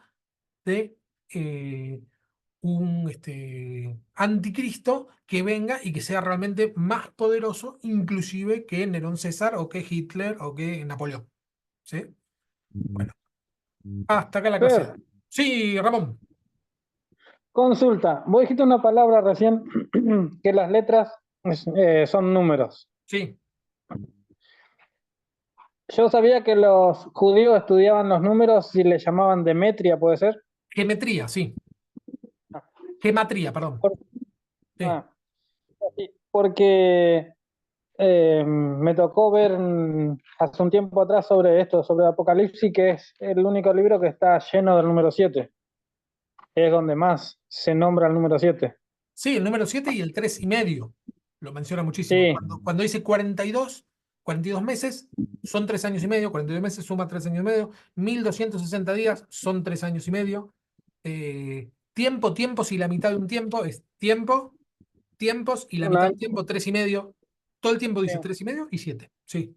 Speaker 1: de un anticristo que venga y que sea realmente más poderoso, inclusive que Nerón César o que Hitler o que Napoleón. ¿Sí? Bueno, hasta acá la clase.
Speaker 6: Fer,
Speaker 1: Sí, Ramón.
Speaker 6: consulta. Vos dijiste una palabra recién que las letras son números.
Speaker 1: Sí,
Speaker 6: Yo sabía que los judíos estudiaban los números y le llamaban Demetria, ¿puede ser?
Speaker 1: geometría, sí. Gematría, perdón.
Speaker 6: Por-
Speaker 1: Sí.
Speaker 6: ah, sí, porque me tocó ver hace un tiempo atrás sobre esto, sobre Apocalipsis, que es el único libro que está lleno del número 7. Es donde más se nombra el número 7.
Speaker 1: Sí, el número 7 y el 3 y medio. Lo menciona muchísimo.
Speaker 6: Sí,
Speaker 1: Cuando dice 42 42 meses son 3 años y medio, 42 meses suma 3 años y medio, 1260 días son 3 años y medio. Tiempos y la mitad de un tiempo es tiempo, tiempos y la
Speaker 6: Un
Speaker 1: mitad de
Speaker 6: año.
Speaker 1: un tiempo, 3 y medio. Todo el tiempo dice
Speaker 6: Sí.
Speaker 1: 3 y medio y 7. Sí.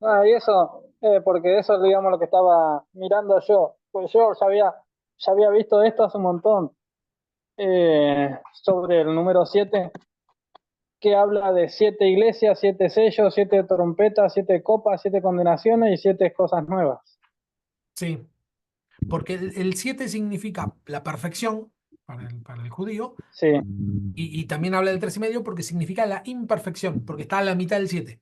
Speaker 6: Y eso, porque eso es, digamos, lo que estaba mirando yo. Pues yo ya había visto esto hace un montón, sobre el número 7, que habla de 7 iglesias, 7 sellos, 7 trompetas, 7 copas, 7 condenaciones y 7 cosas nuevas.
Speaker 1: Sí. Porque el 7 significa la perfección para el judío,
Speaker 6: Sí,
Speaker 1: y también habla del 3 y medio porque significa la imperfección, porque está a la mitad del 7.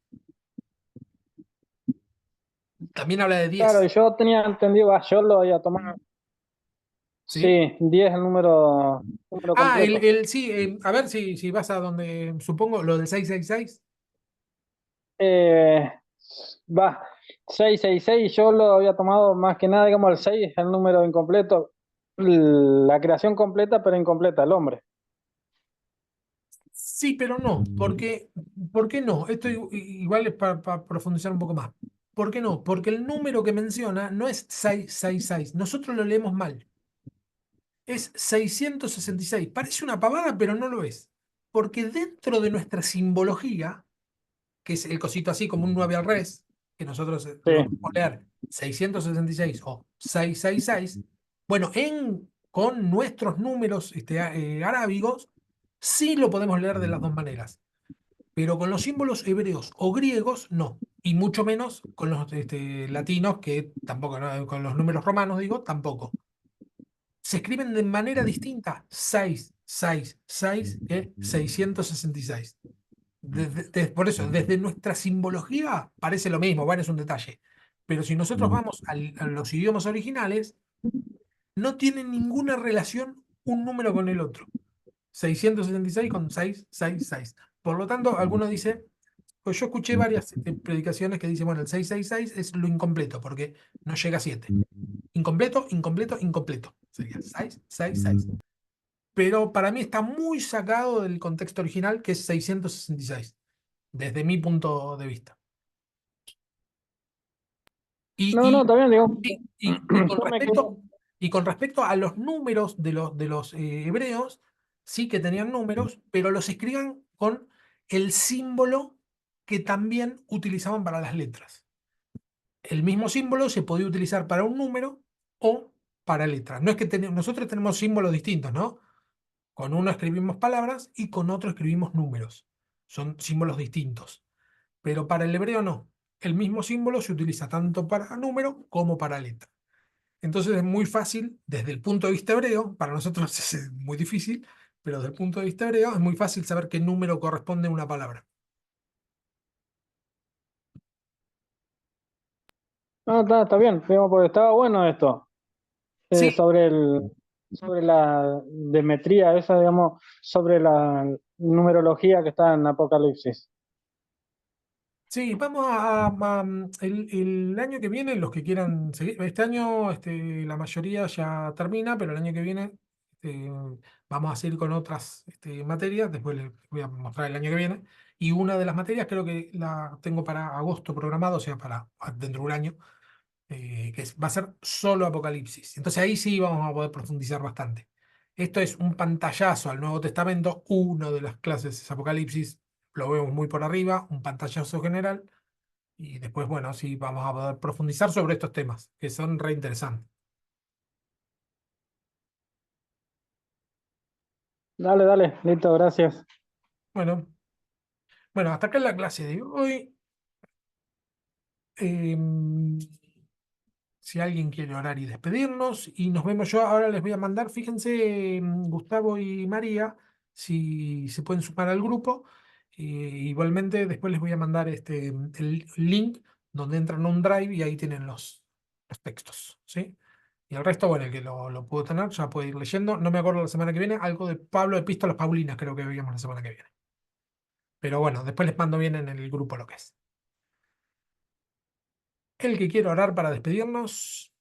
Speaker 1: También habla de
Speaker 6: claro,
Speaker 1: 10.
Speaker 6: yo tenía entendido, yo lo había tomado.
Speaker 1: ¿Sí?
Speaker 6: Sí, 10 es el número
Speaker 1: Ah,
Speaker 6: completo.
Speaker 1: sí, a ver si vas a donde, supongo, lo del 666.
Speaker 6: Eh, Va, 666 yo lo había tomado más que nada, digamos, el 6 es el número incompleto, la creación completa pero incompleta, el hombre.
Speaker 1: Sí, pero no. ¿Por qué no? Esto igual es para profundizar un poco más. ¿Por qué no? Porque el número que menciona no es 666. Nosotros lo leemos mal. Es 666. Parece una pavada, pero no lo es. Porque dentro de nuestra simbología, que es el cosito así como un 9 al revés, que nosotros
Speaker 6: Sí,
Speaker 1: lo podemos leer 666 o 666, bueno, con nuestros números arábigos, sí lo podemos leer de las dos maneras, pero con los símbolos hebreos o griegos no, y mucho menos con los latinos, que tampoco, ¿no? Con los números romanos, digo, tampoco. Se escriben de manera distinta, 666 que 666. Por eso, desde nuestra simbología parece lo mismo, bueno, es un detalle. Pero si nosotros vamos a los idiomas originales, no tienen ninguna relación un número con el otro. 666 con 666. Por lo tanto, algunos dicen, pues yo escuché varias predicaciones que dicen, bueno, el 666 es lo incompleto, porque no llega a 7. Incompleto, incompleto, incompleto. Sería 666. Pero para mí está muy sacado del contexto original, que es 666 desde mi punto de vista. Y,
Speaker 6: no,
Speaker 1: y,
Speaker 6: está bien, digo,
Speaker 1: y
Speaker 6: yo me quedé,
Speaker 1: con respecto a los números de los hebreos, sí que tenían números, pero los escribían con el símbolo que también utilizaban para las letras. El mismo símbolo se podía utilizar para un número o para letras. No es que nosotros tenemos símbolos distintos, ¿no? Con uno escribimos palabras y con otro escribimos números. Son símbolos distintos. Pero para el hebreo no. El mismo símbolo se utiliza tanto para número como para letra. Entonces es muy fácil, desde el punto de vista hebreo, para nosotros es muy difícil, pero desde el punto de vista hebreo es muy fácil saber qué número corresponde a una palabra.
Speaker 6: no, está bien, digamos, porque estaba bueno esto,
Speaker 1: Sí,
Speaker 6: sobre sobre la demetría, esa, digamos, sobre la numerología que está en Apocalipsis.
Speaker 1: sí, vamos el año que viene, los que quieran seguir, este año la mayoría ya termina, pero el año que viene este, vamos a seguir con otras materias, después les voy a mostrar el año que viene, y una de las materias creo que la tengo para agosto programado, o sea, para dentro de un año, va a ser solo Apocalipsis. Entonces ahí sí vamos a poder profundizar bastante. Esto es un pantallazo al Nuevo Testamento, una de las clases es Apocalipsis, lo vemos muy por arriba, un pantallazo general, y después, bueno, sí vamos a poder profundizar sobre estos temas, que son re interesantes.
Speaker 6: Dale, dale, listo, gracias.
Speaker 1: Bueno, bueno, hasta acá la clase de hoy. Em, si alguien quiere orar y despedirnos, y nos vemos. Yo ahora les voy a mandar, fíjense, Gustavo y María, si se pueden sumar al grupo. Igualmente, después les voy a mandar el link donde entran a un drive y ahí tienen los textos, ¿sí? Y el resto, bueno, el que lo pudo tener, ya puede ir leyendo. No me acuerdo la semana que viene, algo de Pablo, Epístolas Paulinas, creo que veíamos la semana que viene. Pero bueno, después les mando bien en el grupo lo que es. El que quiera orar para despedirnos.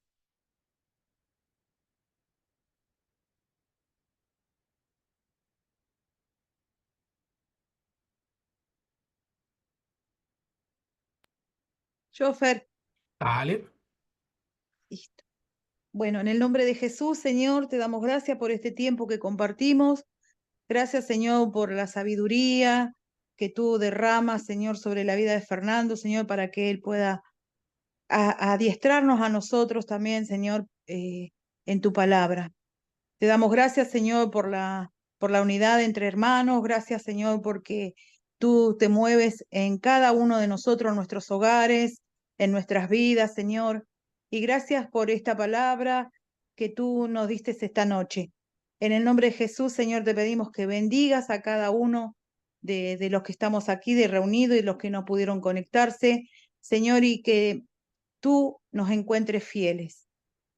Speaker 3: Yo, Fer.
Speaker 1: Dale.
Speaker 3: Listo. Bueno, en el nombre de Jesús, Señor, te damos gracias por este tiempo que compartimos. Gracias, Señor, por la sabiduría que tú derramas, Señor, sobre la vida de Fernando, Señor, para que él pueda adiestrarnos a nosotros también, Señor, en tu palabra. Te damos gracias, Señor, por la unidad entre hermanos. Gracias, Señor, porque tú te mueves en cada uno de nosotros, en nuestros hogares, en nuestras vidas, Señor. Y gracias por esta palabra que tú nos diste esta noche. En el nombre de Jesús, Señor, te pedimos que bendigas a cada uno de los que estamos aquí, de reunidos y los que no pudieron conectarse, Señor, y que tú nos encuentres fieles.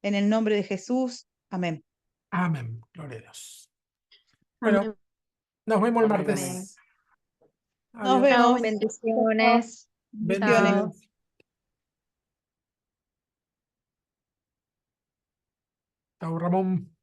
Speaker 3: En el nombre de Jesús, amén.
Speaker 1: Amén. Gloria a Dios. Bueno,
Speaker 7: Amén.
Speaker 1: nos vemos el
Speaker 5: Amén,
Speaker 1: martes.
Speaker 3: Nos
Speaker 1: Adiós.
Speaker 3: vemos.
Speaker 4: Chao, bendiciones.
Speaker 3: Bendiciones.
Speaker 4: Chao.
Speaker 1: Chao, Ramón.